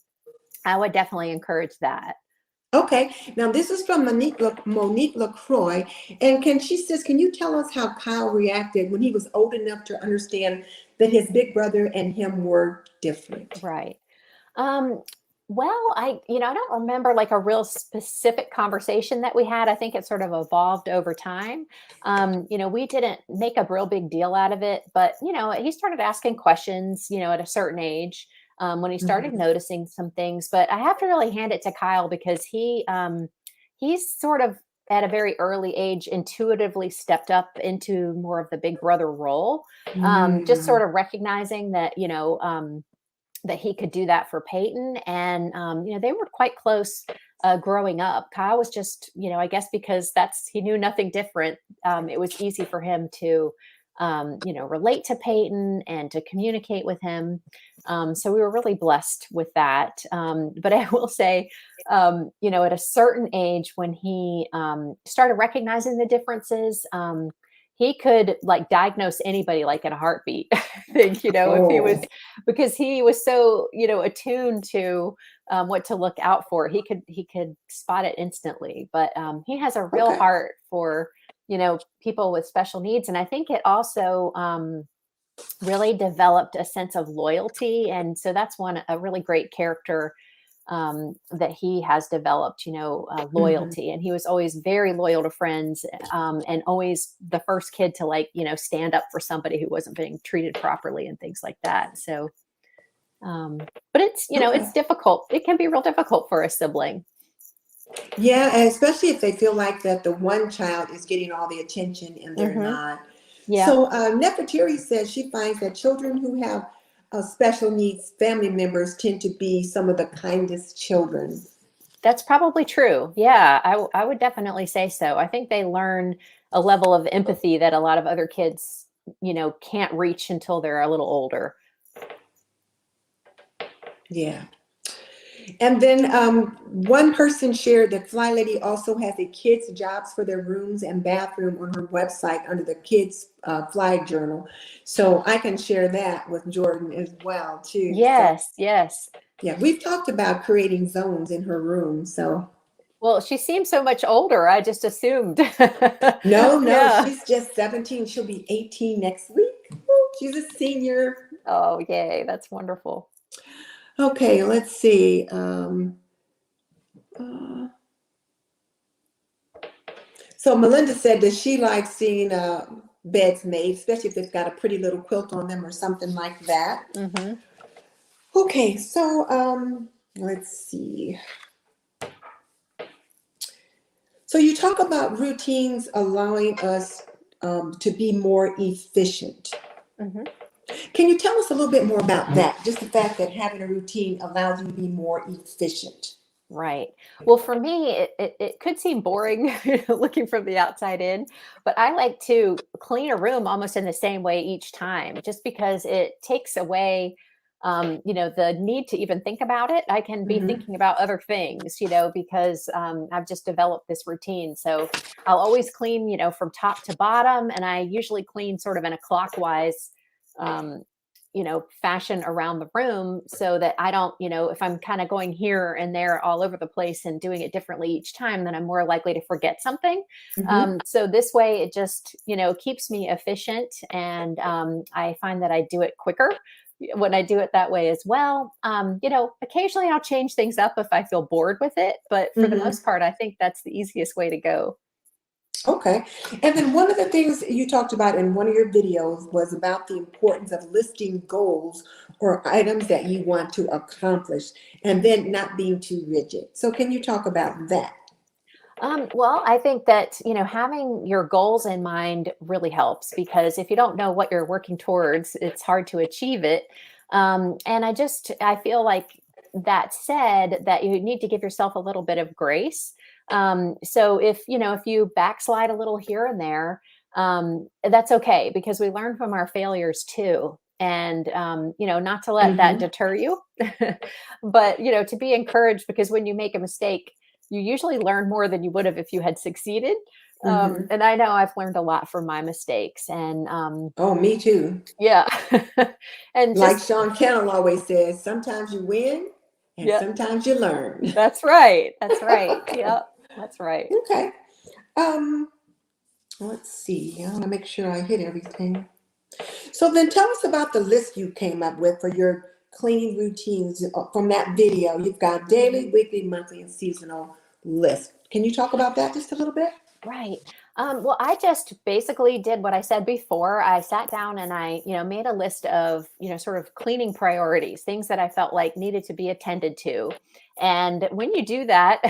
I would definitely encourage that. Okay, now this is from Monique LaCroix, and she says, can you tell us how Kyle reacted when he was old enough to understand that his big brother and him were different? Right. Well, I don't remember like a real specific conversation that we had. I think it sort of evolved over time. We didn't make a real big deal out of it, but he started asking questions, at a certain age, when he started noticing some things. But I have to really hand it to Kyle, because he's sort of at a very early age intuitively stepped up into more of the big brother role, just sort of recognizing that, that he could do that for Peyton. And, they were quite close growing up. Kyle was just, I guess because he knew nothing different. It was easy for him to, relate to Peyton and to communicate with him. So we were really blessed with that. But I will say, at a certain age, when he started recognizing the differences, he could like diagnose anybody like in a heartbeat. I think, if he was, Oh, because he was so, attuned to what to look out for. He could spot it instantly. But he has a real okay. heart for, people with special needs. And I think it also really developed a sense of loyalty. And so that's a really great character that he has developed, Mhm. loyalty. And he was always very loyal to friends, and always the first kid to stand up for somebody who wasn't being treated properly and things like that. So, but it's Okay. difficult. It can be real difficult for a sibling. Yeah, and especially if they feel like that the one child is getting all the attention and they're Hmm. not. Yeah. So Nefertiti says she finds that children who have special needs family members tend to be some of the kindest children. That's probably true. Yeah, I would definitely say so. I think they learn a level of empathy that a lot of other kids, can't reach until they're a little older. Yeah. And then one person shared that Fly Lady also has a kids' jobs for their rooms and bathroom on her website under the kids' Fly Journal. So I can share that with Jordan as well too. So Yes, yes. yeah, we've talked about creating zones in her room. So Well, she seems so much older. I just assumed. no, Yeah. she's just 17. She'll be 18 next week. Woo, she's a senior. Oh, yay. That's wonderful. Okay, let's see. Uh, So Melinda said that she likes seeing beds made, especially if they've got a pretty little quilt on them or something like that. Hmm. Okay, so let's see. So you talk about routines allowing us to be more efficient. Hmm. Can you tell us a little bit more about that? Just the fact that having a routine allows you to be more efficient. Right. Well, for me, it could seem boring looking from the outside in, but I like to clean a room almost in the same way each time, just because it takes away, the need to even think about it. I can be Hmm. thinking about other things, because I've just developed this routine. So I'll always clean, from top to bottom, and I usually clean sort of in a clockwise. Um, fashion around the room so that I don't, if I'm kind of going here and there all over the place and doing it differently each time, then I'm more likely to forget something. Hmm. So this way it just, keeps me efficient, and I find that I do it quicker when I do it that way as well. Occasionally I'll change things up if I feel bored with it, but for the Hmm. most part, I think that's the easiest way to go. Okay. And then one of the things you talked about in one of your videos was about the importance of listing goals or items that you want to accomplish and then not being too rigid. So can you talk about that? Well, I think that, having your goals in mind really helps, because if you don't know what you're working towards, it's hard to achieve it. And I feel like, that said, that you need to give yourself a little bit of grace. So if you backslide a little here and there, that's okay, because we learn from our failures too. And, not to let that Hmm. deter you, but, to be encouraged, because when you make a mistake, you usually learn more than you would have if you had succeeded. Hmm. And I know I've learned a lot from my mistakes, and Oh, me too. yeah, and Like just Sean Kennel always says, sometimes you win and yeah, sometimes you learn. that's right. That's right. Yep, that's right. Okay. Um, let's see. I want to make sure I hit everything. So then tell us about the list you came up with for your cleaning routines from that video. You've got daily, weekly, monthly, and seasonal list. Can you talk about that just a little bit? Right. Well, I just basically did what I said before. I sat down and I, made a list of, sort of cleaning priorities, things that I felt like needed to be attended to. And when you do that,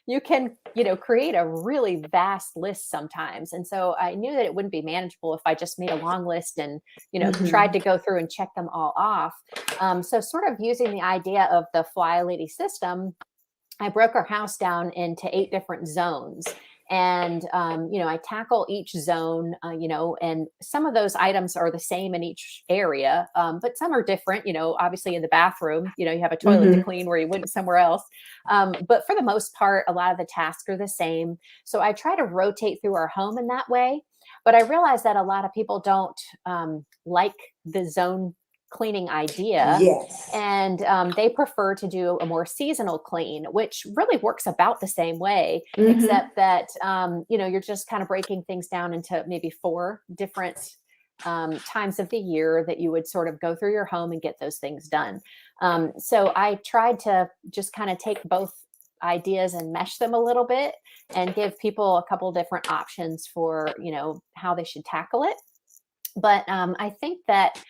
you can, create a really vast list sometimes. And so I knew that it wouldn't be manageable if I just made a long list and, tried Mhm. to go through and check them all off. So sort of using the idea of the fly lady system, I broke our house down into 8 different zones. And, I tackle each zone, and some of those items are the same in each area, but some are different. Obviously in the bathroom, you have a toilet to Mhm. clean where you wouldn't somewhere else. But for the most part, a lot of the tasks are the same. So I try to rotate through our home in that way. But I realize that a lot of people don't like the zone cleaning idea, Yes. and they prefer to do a more seasonal clean, which really works about the same way, Mhm. except that you're just kind of breaking things down into maybe 4 different times of the year that you would sort of go through your home and get those things done. So I tried to just kind of take both ideas and mesh them a little bit and give people a couple different options for how they should tackle it. But I think that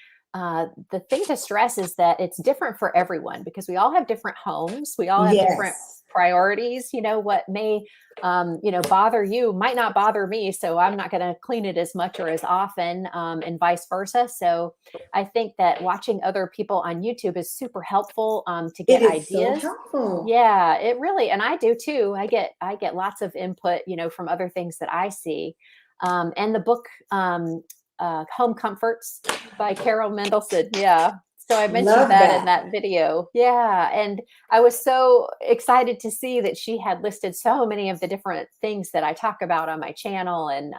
the thing to stress is that it's different for everyone because we all have different homes. We all have different Yes. priorities. What may, bother you might not bother me. So I'm not going to clean it as much or as often, and vice versa. So I think that watching other people on YouTube is super helpful to It get is so ideas. helpful. Yeah, it really, and I do too. I get lots of input, from other things that I see. And the book, Home Comforts by Carol Mendelsohn. Yeah. So I mentioned Love that in that. that video. Yeah. And I was so excited to see that she had listed so many of the different things that I talk about on my channel. And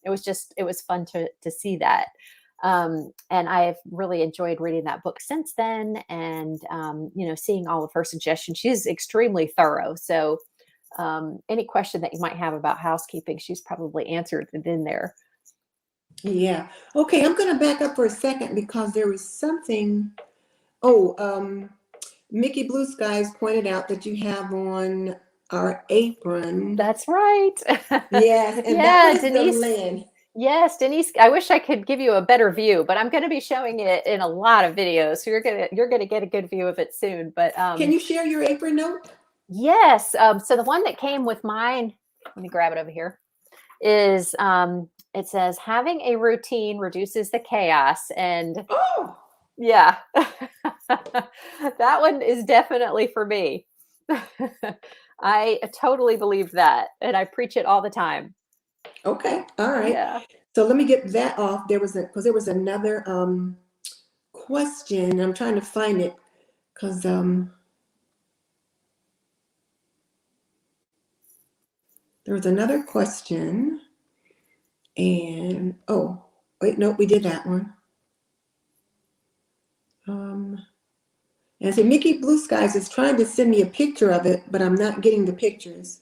it was fun to see that. And I've really enjoyed reading that book since then and, seeing all of her suggestions. She's extremely thorough. So any question that you might have about housekeeping, she's probably answered it in there. Yeah. Okay, I'm going to back up for a second because there was something. Oh, Mickey Blue Skies pointed out that you have on our apron. That's right. Yes, and that one Yeah, is the Denise. lid. Yes, Denise. I wish I could give you a better view, but I'm going to be showing it in a lot of videos, so you're gonna get a good view of it soon. But Can you share your apron note? yes. So the one that came with mine, let me grab it over here. Is it says having a routine reduces the chaos, and Oh, yeah, that one is definitely for me. I totally believe that, and I preach it all the time. okay. All right. Yeah. So let me get that off. There was another question. I'm trying to find it because there was another question. And oh, wait, no, we did that one. Um, and I see Mickey Blue Skies is trying to send me a picture of it, but I'm not getting the pictures.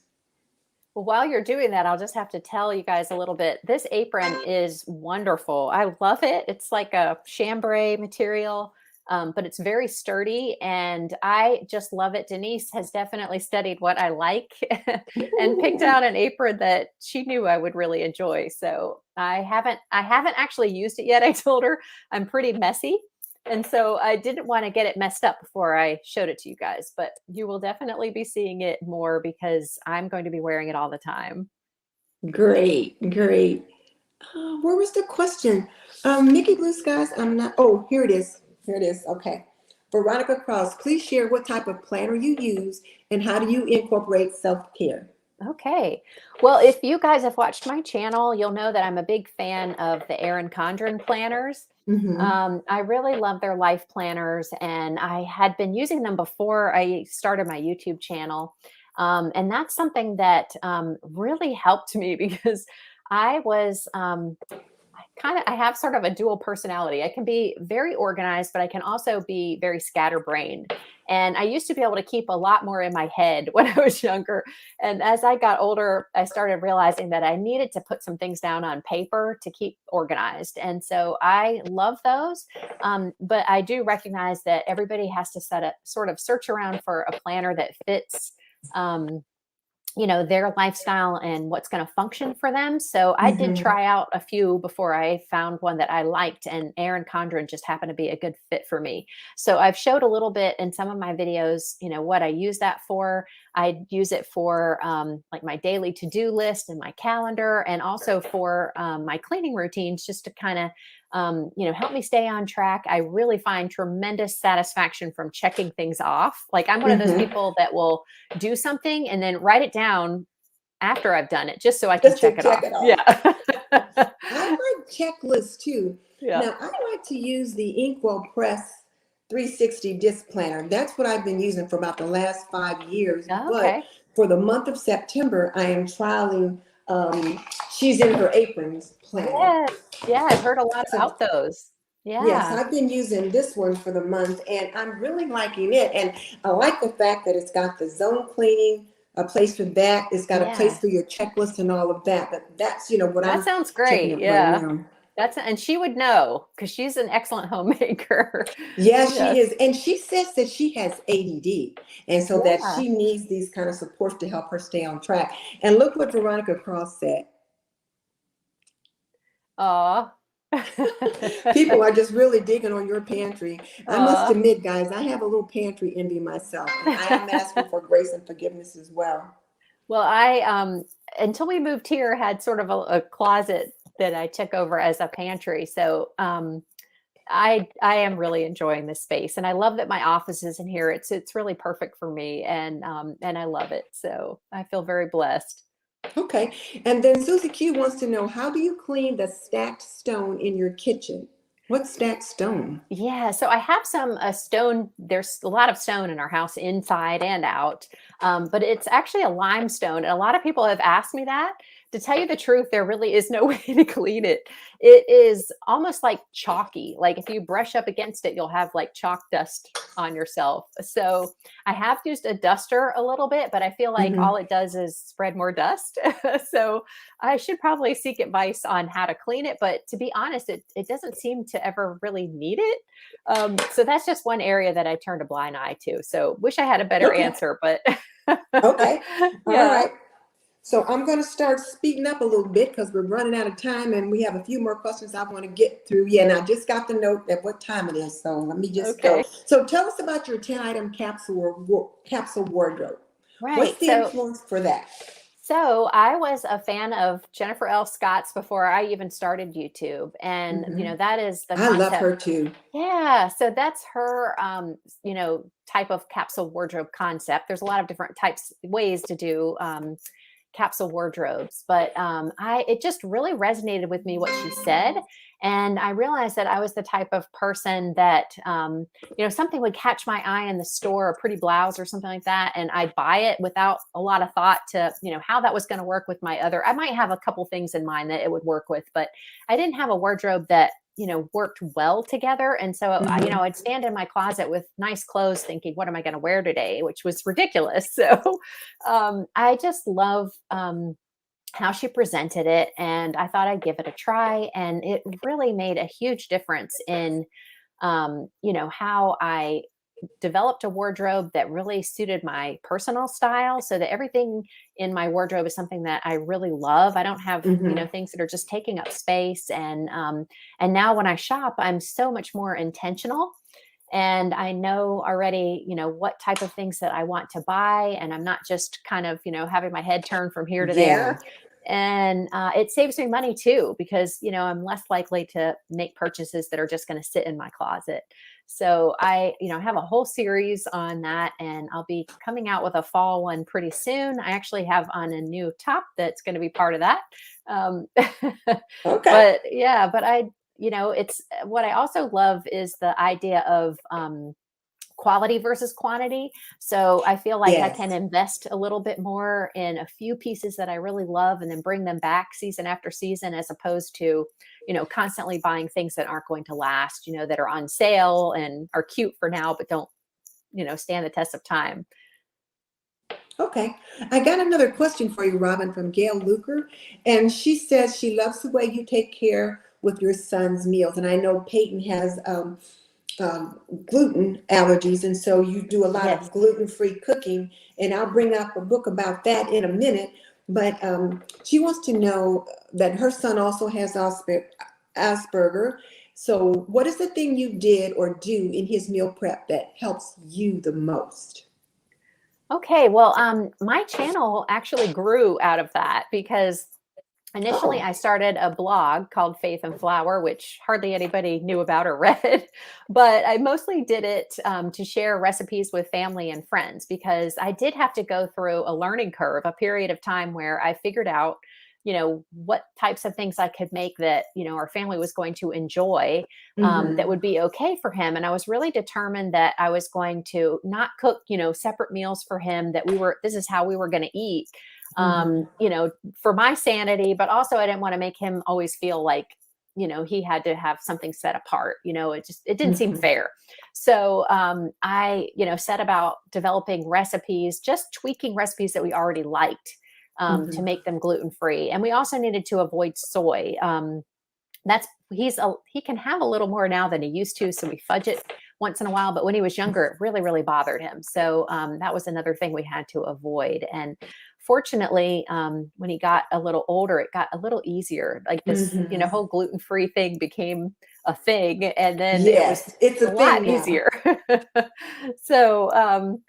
Well, while you're doing that, I'll just have to tell you guys a little bit. This apron is wonderful. I love it. It's like a chambray material, but it's very sturdy, and I just love it. Denise has definitely studied what I like and picked Ooh, out an apron that she knew I would really enjoy. So I haven't actually used it yet. I told her I'm pretty messy. And so I didn't want to get it messed up before I showed it to you guys, but you will definitely be seeing it more because I'm going to be wearing it all the time. great, great. Where was the question? Mickey Blue Skies, I'm not, oh, here it is. Here it is. Okay. Veronica Cross, please share what type of planner you use and how do you incorporate self-care? Okay. Well, if you guys have watched my channel, you'll know that I'm a big fan of the Erin Condren planners. Mm-hmm. I really love their life planners, and I had been using them before I started my YouTube channel. And that's something that really helped me because I was I have sort of a dual personality. I can be very organized, but I can also be very scatterbrained. And I used to be able to keep a lot more in my head when I was younger. And as I got older, I started realizing that I needed to put some things down on paper to keep organized. And so I love those. But I do recognize that everybody has to set a sort of search around for a planner that fits. Um, their lifestyle and what's going to function for them. So I did Mm-hmm. try out a few before I found one that I liked, and Erin Condren just happened to be a good fit for me. So I've showed a little bit in some of my videos, what I use that for. I use it for like my daily to-do list and my calendar, and also for my cleaning routines, just to kind of help me stay on track. I really find tremendous satisfaction from checking things off. Like, I'm one of those Mm-hmm. people that will do something and then write it down after I've done it, just so I can Just to check it check off. it off. Yeah. I like checklists too. Yeah. Now, I like to use the Inkwell Press 360 disc planner. That's what I've been using for about the last 5 years. Oh, But okay. for the month of September, I am trialing She's in Her Aprons planner. Yeah. Yeah. I've heard a lot So, about those. yes, Yeah. I've been using this one for the month, and I'm really liking it. And I like the fact that it's got the zone cleaning, a place for that. It's got a place Yeah. for your checklist and all of that. But that's, what That I'm sounds checking great. out right Yeah. now. And she would know because she's an excellent homemaker. Yeah, she Yes. is. And she says that she has ADD. And so that Yeah. she needs these kind of supports to help her stay on track. And look what Veronica Cross said. Aw. People are just really digging on your pantry. I must Aw. admit, guys, I have a little pantry envy myself, and I am asking for grace and forgiveness as well. Well, I until we moved here, had sort of a closet that I took over as a pantry. So I am really enjoying this space, and I love that my office is in here. It's really perfect for me, and I love it. So I feel very blessed. Okay. And then Susie Q wants to know, how do you clean the stacked stone in your kitchen? What's stacked stone? Yeah, so I have some stone. There's a lot of stone in our house, inside and out, but it's actually a limestone. And a lot of people have asked me that. To tell you the truth, there really is no way to clean it. It is almost like chalky. Like, if you brush up against it, you'll have like chalk dust on yourself. So I have used a duster a little bit, but I feel like Hmm. all it does is spread more dust. So I should probably seek advice on how to clean it. But to be honest, it doesn't seem to ever really need it. So that's just one area that I turned a blind eye to. So wish I had a better Okay. answer, but Okay. All yeah. right. So I'm going to start speeding up a little bit because we're running out of time and we have a few more questions I want to get through. Yeah, and I just got the note at what time it is. So let me just go. Okay. So tell us about your 10-item capsule wardrobe. What's Right. the influence for that? So I was a fan of Jennifer L. Scott's before I even started YouTube. And, Hmm. that is the I love concept. her too. Yeah, so that's her, type of capsule wardrobe concept. There's a lot of different ways to do capsule wardrobes, but I it just really resonated with me what she said, and I realized that I was the type of person that something would catch my eye in the store, a pretty blouse or something like that, and I'd buy it without a lot of thought to how that was going to work with my other. I might have a couple things in mind that it would work with, but I didn't have a wardrobe that worked well together. And so, Hmm. I'd stand in my closet with nice clothes thinking, what am I going to wear today? Which was ridiculous. So, I just love how she presented it. And I thought I'd give it a try. And it really made a huge difference in, how I developed a wardrobe that really suited my personal style, so that everything in my wardrobe is something that I really love. I don't have, Hmm. things that are just taking up space. And now when I shop, I'm so much more intentional. And I know already, what type of things that I want to buy. And I'm not just kind of, having my head turned from here to Yeah. there. And it saves me money too, because, I'm less likely to make purchases that are just going to sit in my closet. So I, have a whole series on that, and I'll be coming out with a fall one pretty soon. I actually have on a new top that's going to be part of that. Um, Okay. but yeah, but it's what I also love is the idea of quality versus quantity. So I feel like I can Yes. invest a little bit more in a few pieces that I really love and then bring them back season after season, as opposed to, constantly buying things that aren't going to last, that are on sale and are cute for now, but don't, stand the test of time. Okay. I got another question for you, Robin, from Gail Luker. And she says she loves the way you take care with your son's meals. And I know Peyton has gluten allergies, and so you do a lot Yes. of gluten-free cooking, and I'll bring up a book about that in a minute. But she wants to know that her son also has Asperger. So what is the thing you did or do in his meal prep that helps you the most? Okay, well, my channel actually grew out of that because initially Oh. I started a blog called Faith and Flour, which hardly anybody knew about or read, but I mostly did it to share recipes with family and friends because I did have to go through a learning curve, a period of time where I figured out, what types of things I could make that, our family was going to enjoy, that Mm-hmm. would be okay for him. And I was really determined that I was going to not cook, separate meals for him, that this is how we were going to eat, Mm-hmm. for my sanity, but also I didn't want to make him always feel like, he had to have something set apart. It didn't seem Mm-hmm. fair. So I, set about developing recipes, just tweaking recipes that we already liked, to Mm-hmm. make them gluten free. And we also needed to avoid soy. He can have a little more now than he used to, so we fudge it once in a while. But when he was younger, it really, really bothered him. So that was another thing we had to avoid. And fortunately, when he got a little older, it got a little easier. Like this, Mm-hmm. whole gluten free thing became a thing, and then it was Yes, it's a a lot thing now. easier. So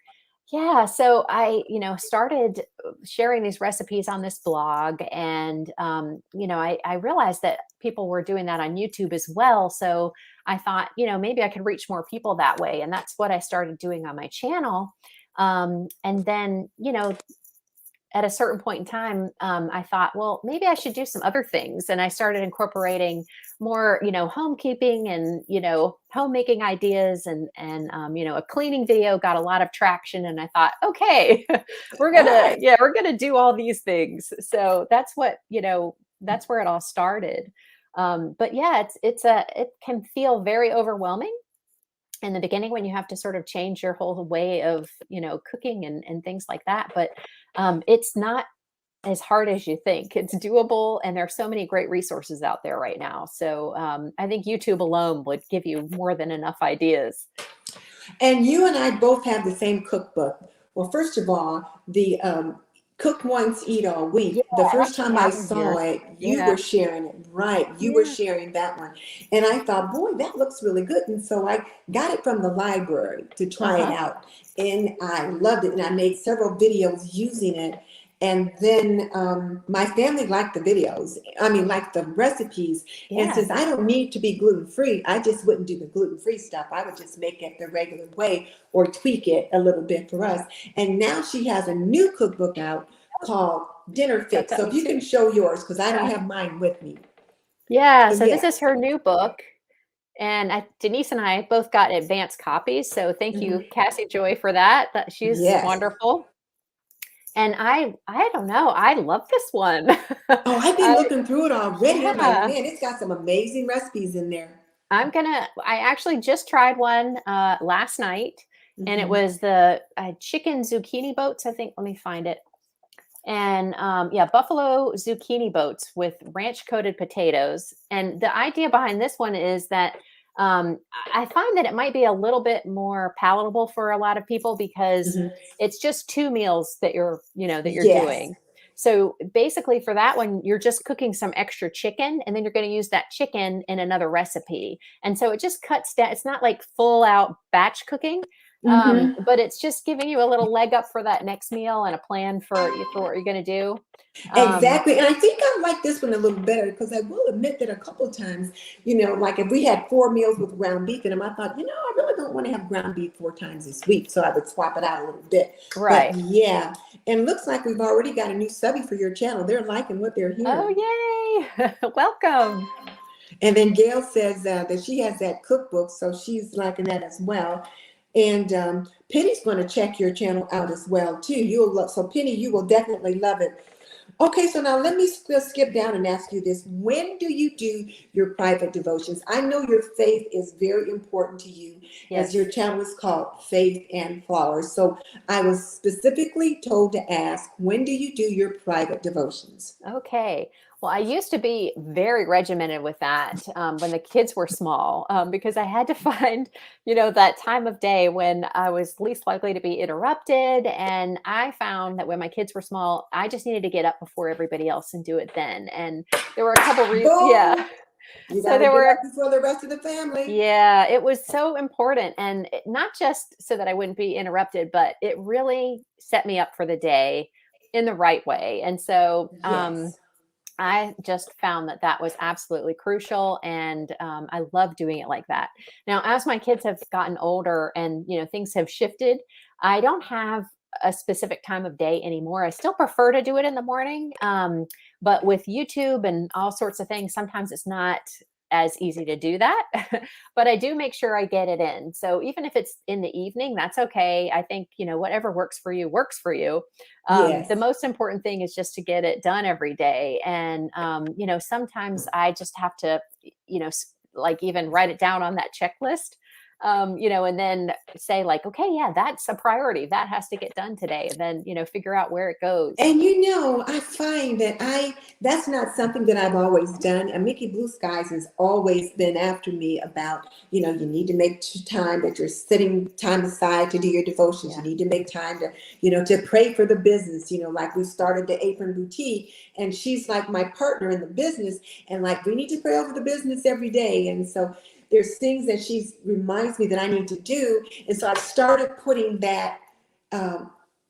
yeah, so I, started sharing these recipes on this blog, and I realized that people were doing that on YouTube as well. So I thought, maybe I could reach more people that way, and that's what I started doing on my channel. And then, at a certain point in time, I thought, well, maybe I should do some other things. And I started incorporating more, homekeeping and, homemaking ideas, and a cleaning video got a lot of traction. And I thought, okay, All right. we're gonna do all these things. So that's where it all started. But yeah, it can feel very overwhelming in the beginning when you have to sort of change your whole way of cooking and things like that, but it's not as hard as you think. It's doable, and there are so many great resources out there right now. So I think YouTube alone would give you more than enough ideas. And you and I both have the same cookbook. Well, first of all, the Cook Once, Eat All Yeah, Week. The I first actually time I have them saw here. it, you Yeah. were sharing it, right? You were Yeah. sharing that one. And I thought, boy, that looks really good. And so I got it from the library to try it Uh-huh. out. And I loved it. And I made several videos using it. And then my family liked the videos. I mean, liked the recipes. And Yeah. since I don't need to be gluten free, I just wouldn't do the gluten free stuff. I would just make it the regular way or tweak it a little bit for us. And now she has a new cookbook out called Dinner Got Fix. that So if one you too. can show yours, because I don't Yeah. have mine with me. Yeah. So So this yeah. is her new book. And Denise and I both got advanced copies. So thank you, Mhm. Cassie Joy, for that. She's Yes. wonderful. And I don't know, I love this one. Oh, I've been I looking through it already. I'm like, Yeah. man, it's got some amazing recipes in there. I actually just tried one last night, and it Hmm. was the chicken zucchini boats, I think. Let me find it. And yeah, buffalo zucchini boats with ranch coated potatoes. And the idea behind this one is that I find that it might be a little bit more palatable for a lot of people because Hmm. it's just two meals that you're Yes. doing. So basically, for that one, you're just cooking some extra chicken, and then you're going to use that chicken in another recipe. And so it just cuts down. It's not like full out batch cooking, Hmm. but it's just giving you a little leg up for that next meal and a plan for what you're going to do. Um, Exactly. And I think I like this one a little better because I will admit that a couple times, like if we had 4 meals with ground beef in them, I thought, I really don't want to have ground beef 4 times this week. So I would swap it out a little bit. But right. yeah, and looks like we've already got a new subby for your channel. They're liking what they're hearing. Oh, yay. Welcome. And then Gail says that she has that cookbook, so she's liking that as well. And Penny's going to check your channel out as well too. You'll love, so Penny, you will definitely love it. Okay, so now let me skip down and ask you this. When do you do your private devotions? I know your faith is very important to you, as your Yes. channel is called Faith and Flowers. So I was specifically told to ask, when do you do your private devotions? Okay. Well, I used to be very regimented with that when the kids were small because I had to find, that time of day when I was least likely to be interrupted. And I found that when my kids were small, I just needed to get up before everybody else and do it then. And there were a couple reasons. Yeah. Boom! You So got to there get were up before the rest of the family. Yeah, it was so important. And not just so that I wouldn't be interrupted, but it really set me up for the day in the right way. And so Yes. I just found that that was absolutely crucial. And I love doing it like that. Now, as my kids have gotten older and, things have shifted, I don't have a specific time of day anymore. I still prefer to do it in the morning. But with YouTube and all sorts of things, sometimes it's not as easy to do that. But I do make sure I get it in. So even if it's in the evening, that's okay. I think, whatever works for you works for you. The Yes. most important thing is just to get it done every day. And, sometimes I just have to, like even write it down on that checklist, and then say like, okay, yeah, that's a priority. That has to get done today. And then, figure out where it goes. And I find that that's not something that I've always done. And Mickey Blue Skies has always been after me about, you need to make time that you're setting time aside to do your devotions. Yeah. You need to make time to, to pray for the business, like we started the Apron Boutique, and she's like my partner in the business. And like, we need to pray over the business every day. And so there's things that she reminds me that I need to do. And so I've started putting that,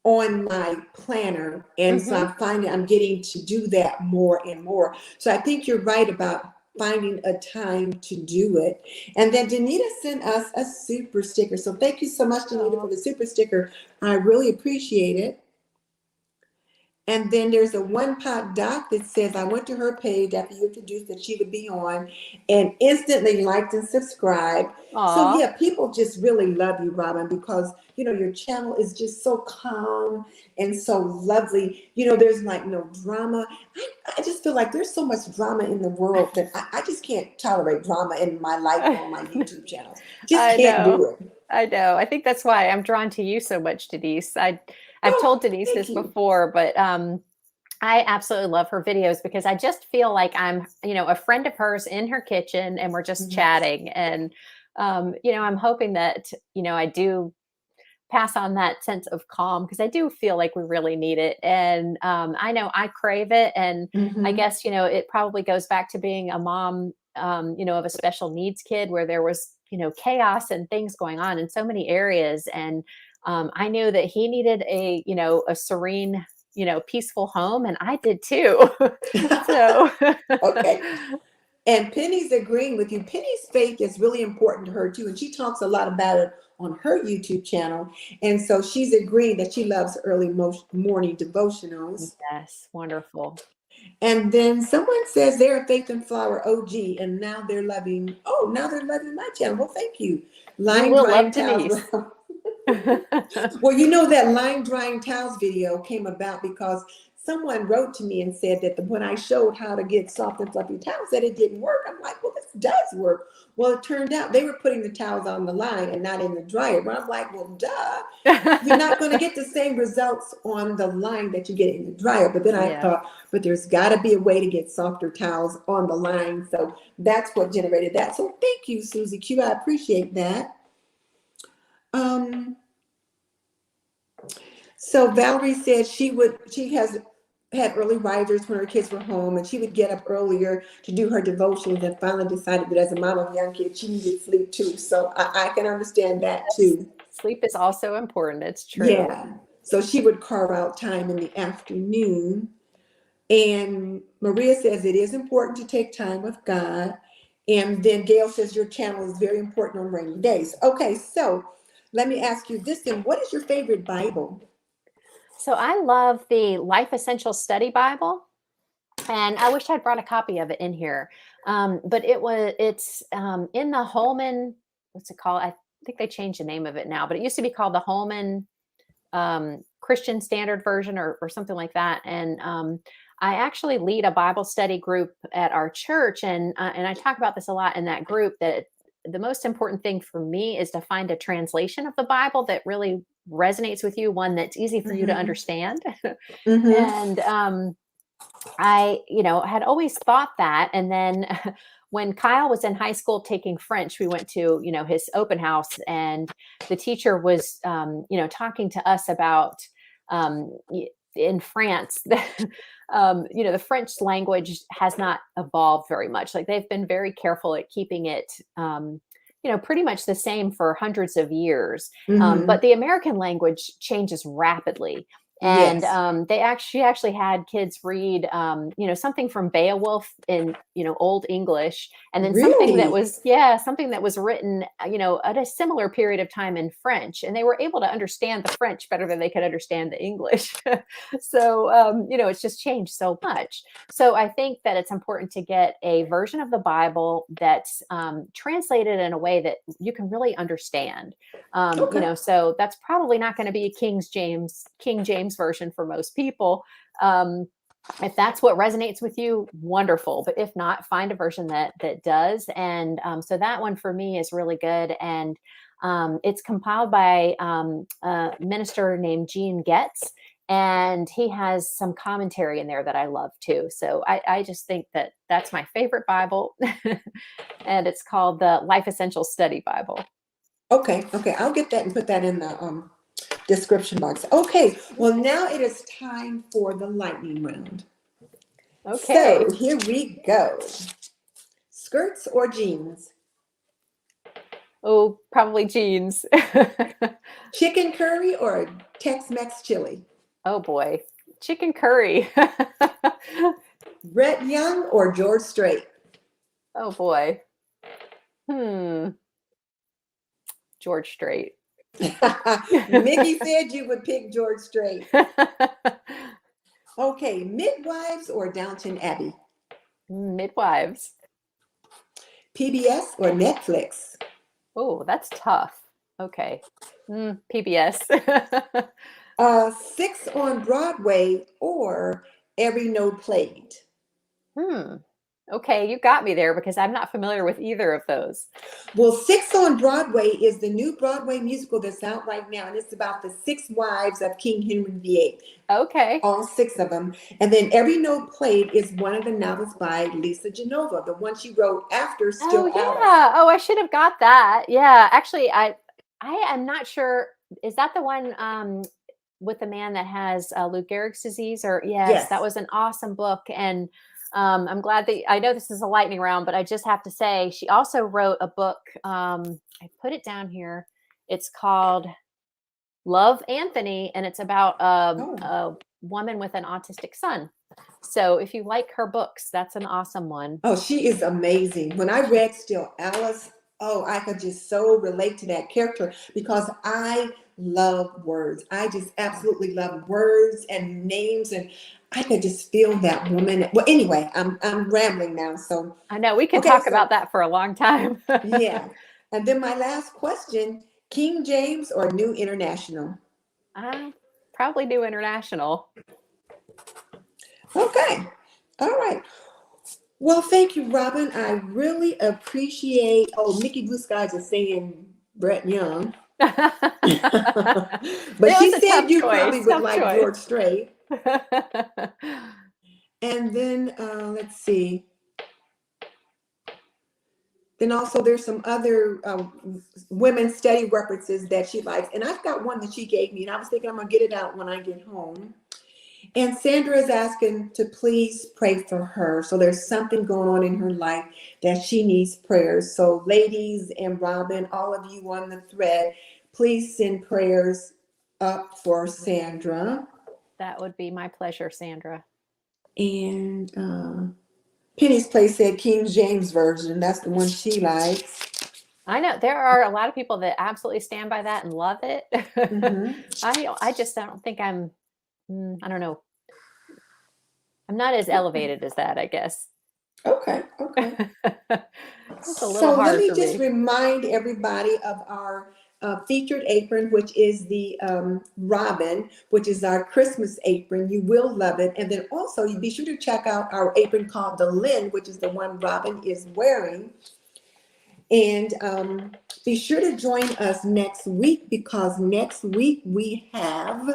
on my planner. And so Hmm. I'm finding I'm getting to do that more and more. So I think you're right about finding a time to do it. And then Danita sent us a super sticker. So thank you so much, Danita, for Oh, the super sticker. I really appreciate it. And then there's a one pot doc that says, I went to her page after you introduced that she would be on and instantly liked and subscribed. So aw. yeah, people just really love you, Robin, because your channel is just so calm and so lovely. There's like no drama. I just feel like there's so much drama in the world that I just can't tolerate drama in my life or on my YouTube channels. Just I can't know. do it. I know. I think that's why I'm drawn to you so much, Denise. I've Oh, told Denise thank this you. before, but I absolutely love her videos because I just feel like I'm, a friend of hers in her kitchen and we're just Yes. chatting. And I'm hoping that, I do pass on that sense of calm because I do feel like we really need it. And I know I crave it. And I Hmm. guess, it probably goes back to being a mom, of a special needs kid where there was, chaos and things going on in so many areas. And I knew that he needed a serene, peaceful home. And I did too. So, Okay. And Penny's agreeing with you. Penny's faith is really important to her too. And she talks a lot about it on her YouTube channel. And so she's agreeing that she loves early morning devotionals. yes, wonderful. And then someone says they're a Faith and Flower OG and now they're loving my channel. Well, thank you. You Line will drying love towels. Denise. Well, that line drying towels video came about because someone wrote to me and said that when I showed how to get soft and fluffy towels, that it didn't work. I'm like, well, this does work. Well, it turned out they were putting the towels on the line and not in the dryer. But I'm like, well, duh. You're not going to get the same results on the line that you get in the dryer. But then I Yeah. thought, but there's got to be a way to get softer towels on the line. So that's what generated that. So thank you, Susie Q. I appreciate that. Um, So Valerie said she has had early risers when her kids were home, and she would get up earlier to do her devotions, and finally decided that as a mom of young kids, she needed sleep too. So I can understand that Yes. too. Sleep is also important. It's true. Yeah. So she would carve out time in the afternoon. And Maria says it is important to take time with God. And then Gail says your channel is very important on rainy days. Okay, so let me ask you this then. What is your favorite Bible? So I love the Life Essential Study Bible, and I wish I'd brought a copy of it in here. But it's in the Holman, what's it called? I think they changed the name of it now, but it used to be called the Holman Christian Standard Version or something like that. And I actually lead a Bible study group at our church, and I talk about this a lot in that group that the most important thing for me is to find a translation of the Bible that really resonates with you, one that's easy for you to Mm-hmm. understand. Mm-hmm. And I, had always thought that. And then when Kyle was in high school taking French, we went to, his open house, and the teacher was, talking to us about, in France, the French language has not evolved very much. Like, they've been very careful at keeping it, pretty much the same for hundreds of years. Hmm. But the American language changes rapidly. And Yes. she actually had kids read, something from Beowulf in, Old English, and then Really? something that was written, at a similar period of time in French, and they were able to understand the French better than they could understand the English. So, it's just changed so much. So I think that it's important to get a version of the Bible that's translated in a way that you can really understand. Okay. So that's probably not going to be a King James version for most people. Um, if that's what resonates with you, wonderful. But if not, find a version that does. And so that one for me is really good. And it's compiled by a minister named Gene Getz, and he has some commentary in there that I love too. So I just think that that's my favorite Bible, and it's called the Life Essential Study Bible. Okay. Okay. I'll get that and put that in the description box. Okay. Well, now it is time for the lightning round. So Okay. here we go. Skirts or jeans? Oh, probably jeans. Chicken curry or Tex-Mex chili? Oh boy. Chicken curry. Brett Young or George Strait? Oh boy. Hmm. George Strait. Mickey said you would pick George Strait. Okay, Midwives or Downton Abbey? Midwives. PBS or Netflix? Oh, that's tough. Okay. PBS. Six on Broadway or Every Note Played? Hmm. Okay, you got me there because I'm not familiar with either of those. Well, Six on Broadway is the new Broadway musical that's out right now, and it's about the six wives of King Henry VIII, Okay. all six of them. And then Every Note Played is one of the novels by Lisa Genova, the one she wrote after Oh Still Alice. yeah. Oh, I should have got that. Yeah. Actually, I am not sure. Is that the one with the man that has Lou Gehrig's disease? Or yes, that Yes. was an awesome book. And I'm glad that I know this is a lightning round, but I just have to say she also wrote a book. I put it down here. It's called Love Anthony, and it's about Oh. a woman with an autistic son. So if you like her books, that's an awesome one. Oh, she is amazing. When I read Still Alice, oh, I could just so relate to that character because I love words. I just absolutely love words and names, and I could just feel that woman. Well, anyway, I'm rambling now. So I know we can okay, talk about so that for a long time. yeah. And then my last question, King James or New International? I probably do international. Okay. All right. Well, thank you, Robin. I really appreciate. Oh, Mickey Blue Skies is saying Brett Young, but It was she a said tough you probably choice. would Tough like choice. George Strait. And then let's see. Then also there's some other women study references that she likes, and I've got one that she gave me, and I was thinking I'm gonna get it out when I get home. And Sandra is asking to please pray for her. So there's something going on in her life that she needs prayers. So ladies and Robin, all of you on the thread, please send prayers up for Sandra. That would be my pleasure, Sandra. And Penny's Place said King James Version. That's the one she likes. I know there are a lot of people that absolutely stand by that and love it. Mm-hmm. I just don't think I don't know. I'm not as elevated as that, I guess. Okay, okay. It's a little So let hard me for just me. remind everybody of our featured apron, which is the Robin, which is our Christmas apron. You will love it. And then also you be sure to check out our apron called the Lynn, which is the one Robin is wearing. And be sure to join us next week because next week we have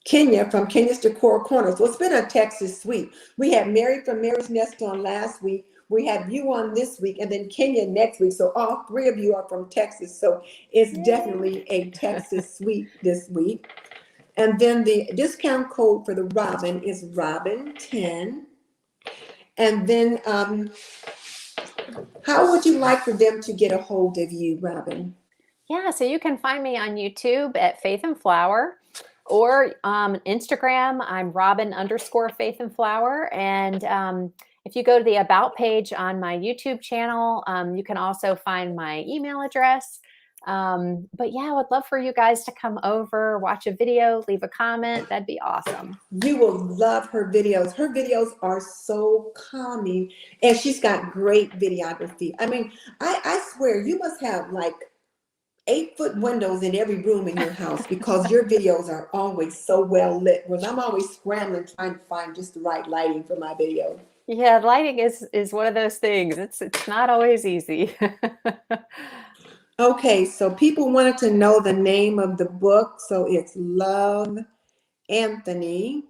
Kenya from Kenya's Decor Corner. So it's been a Texas sweep. We had Mary from Mary's Nest on last week. We have you on this week, and then Kenya next week. So all three of you are from Texas. So it's definitely a Texas sweep this week. And then the discount code for the Robin is Robin10. And then how would you like for them to get a hold of you, Robin? Yeah, so you can find me on YouTube at Faith and Flower, or Instagram. I'm Robin_Faith and Flower. And if you go to the About page on my YouTube channel, you can also find my email address. But yeah, I would love for you guys to come over, watch a video, leave a comment. That'd be awesome. You will love her videos. Her videos are so calming, and she's got great videography. I mean, I swear you must have like 8-foot windows in every room in your house because your videos are always so well lit. Whereas I'm always scrambling trying to find just the right lighting for my video. Yeah, lighting is one of those things. It's not always easy. Okay, so people wanted to know the name of the book. So it's Love Anthony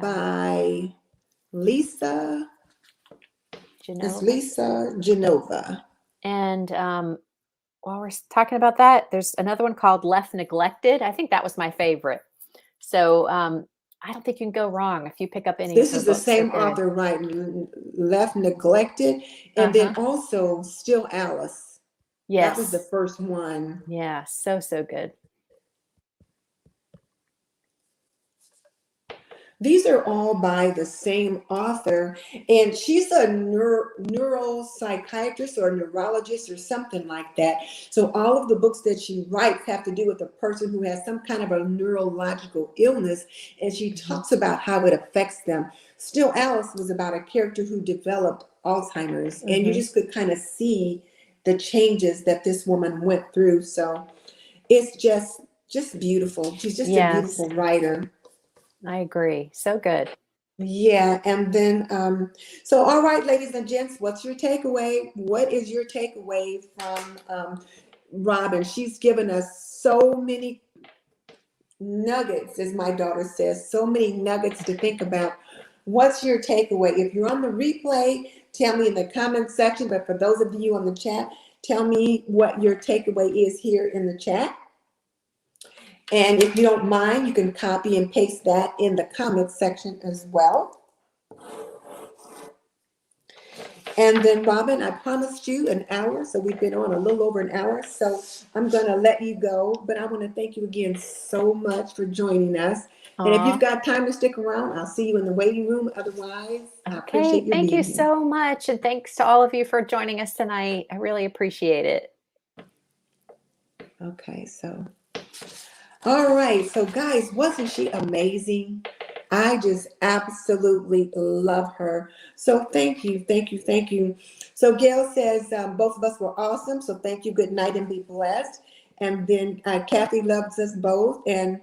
by Lisa. It's Lisa Genova. And while we're talking about that, there's another one called Left Neglected. I think that was my favorite. So I don't think you can go wrong if you pick up any. This is the same author, right? Left Neglected, and then also Still Alice. Yes, that was the first one. Yeah, so good. These are all by the same author, and she's a neuropsychiatrist or neurologist or something like that. So all of the books that she writes have to do with a person who has some kind of a neurological illness, and she talks about how it affects them. Still Alice was about a character who developed Alzheimer's, and you just could kind of see the changes that this woman went through. So it's just beautiful. She's just a beautiful writer. I agree. So good. Yeah. And then, so, all right, ladies and gents, what's your takeaway? What is your takeaway from Robin? She's given us so many nuggets, as my daughter says, so many nuggets to think about. What's your takeaway? If you're on the replay, tell me in the comment section. But for those of you on the chat, tell me what your takeaway is here in the chat. And if you don't mind, you can copy and paste that in the comments section as well. And then, Robin, I promised you an hour, so we've been on a little over an hour. So I'm going to let you go, but I want to thank you again so much for joining us. And if you've got time to stick around, I'll see you in the waiting room. Otherwise, I appreciate your being here. Thank you so much. And thanks to all of you for joining us tonight. I really appreciate it. Okay, so. All right, so guys, wasn't she amazing? I just absolutely love her. So thank you. So Gail says, both of us were awesome. So thank you. Good night and be blessed. And then Kathy loves us both. And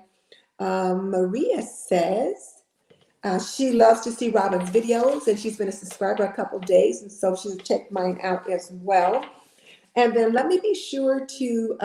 Maria says she loves to see Robin's videos, and she's been a subscriber a couple days. And so she'll check mine out as well. And then let me be sure to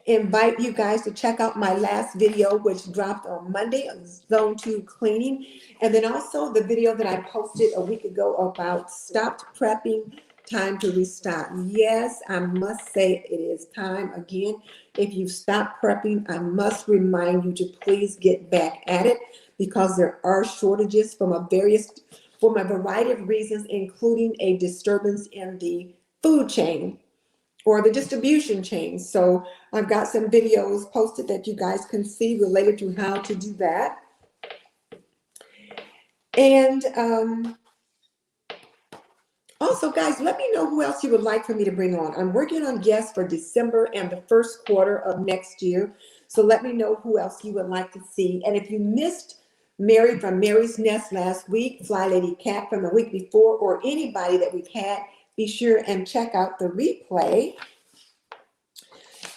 invite you guys to check out my last video, which dropped on Monday of Zone 2 cleaning. And then also the video that I posted a week ago about stopped prepping, time to restock. Yes, I must say it is time again. If you've stopped prepping, I must remind you to please get back at it, because there are shortages from a variety of reasons, including a disturbance in the food chain or the distribution chain. So I've got some videos posted that you guys can see related to how to do that. And also, guys, let me know who else you would like for me to bring on. I'm working on guests for December and the first quarter of next year. So let me know who else you would like to see. And if you missed Mary from Mary's Nest last week, Fly Lady Cat from the week before, or anybody that we've had, be sure and check out the replay.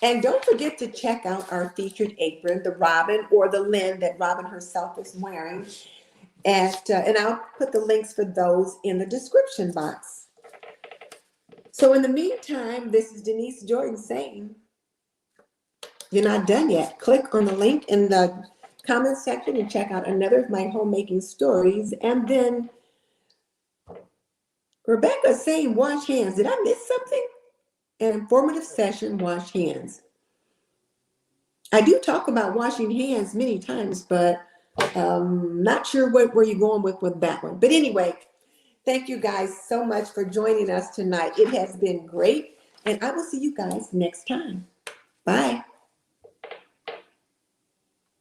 And don't forget to check out our featured apron, the Robin or the Lynn that Robin herself is wearing. And I'll put the links for those in the description box. So in the meantime, this is Denise Jordan saying, you're not done yet. Click on the link in the comment section and check out another of my homemaking stories. And then Rebecca's saying wash hands. Did I miss something? An informative session, wash hands. I do talk about washing hands many times, but not sure where you're going with that one. But anyway, thank you guys so much for joining us tonight. It has been great. And I will see you guys next time. Bye.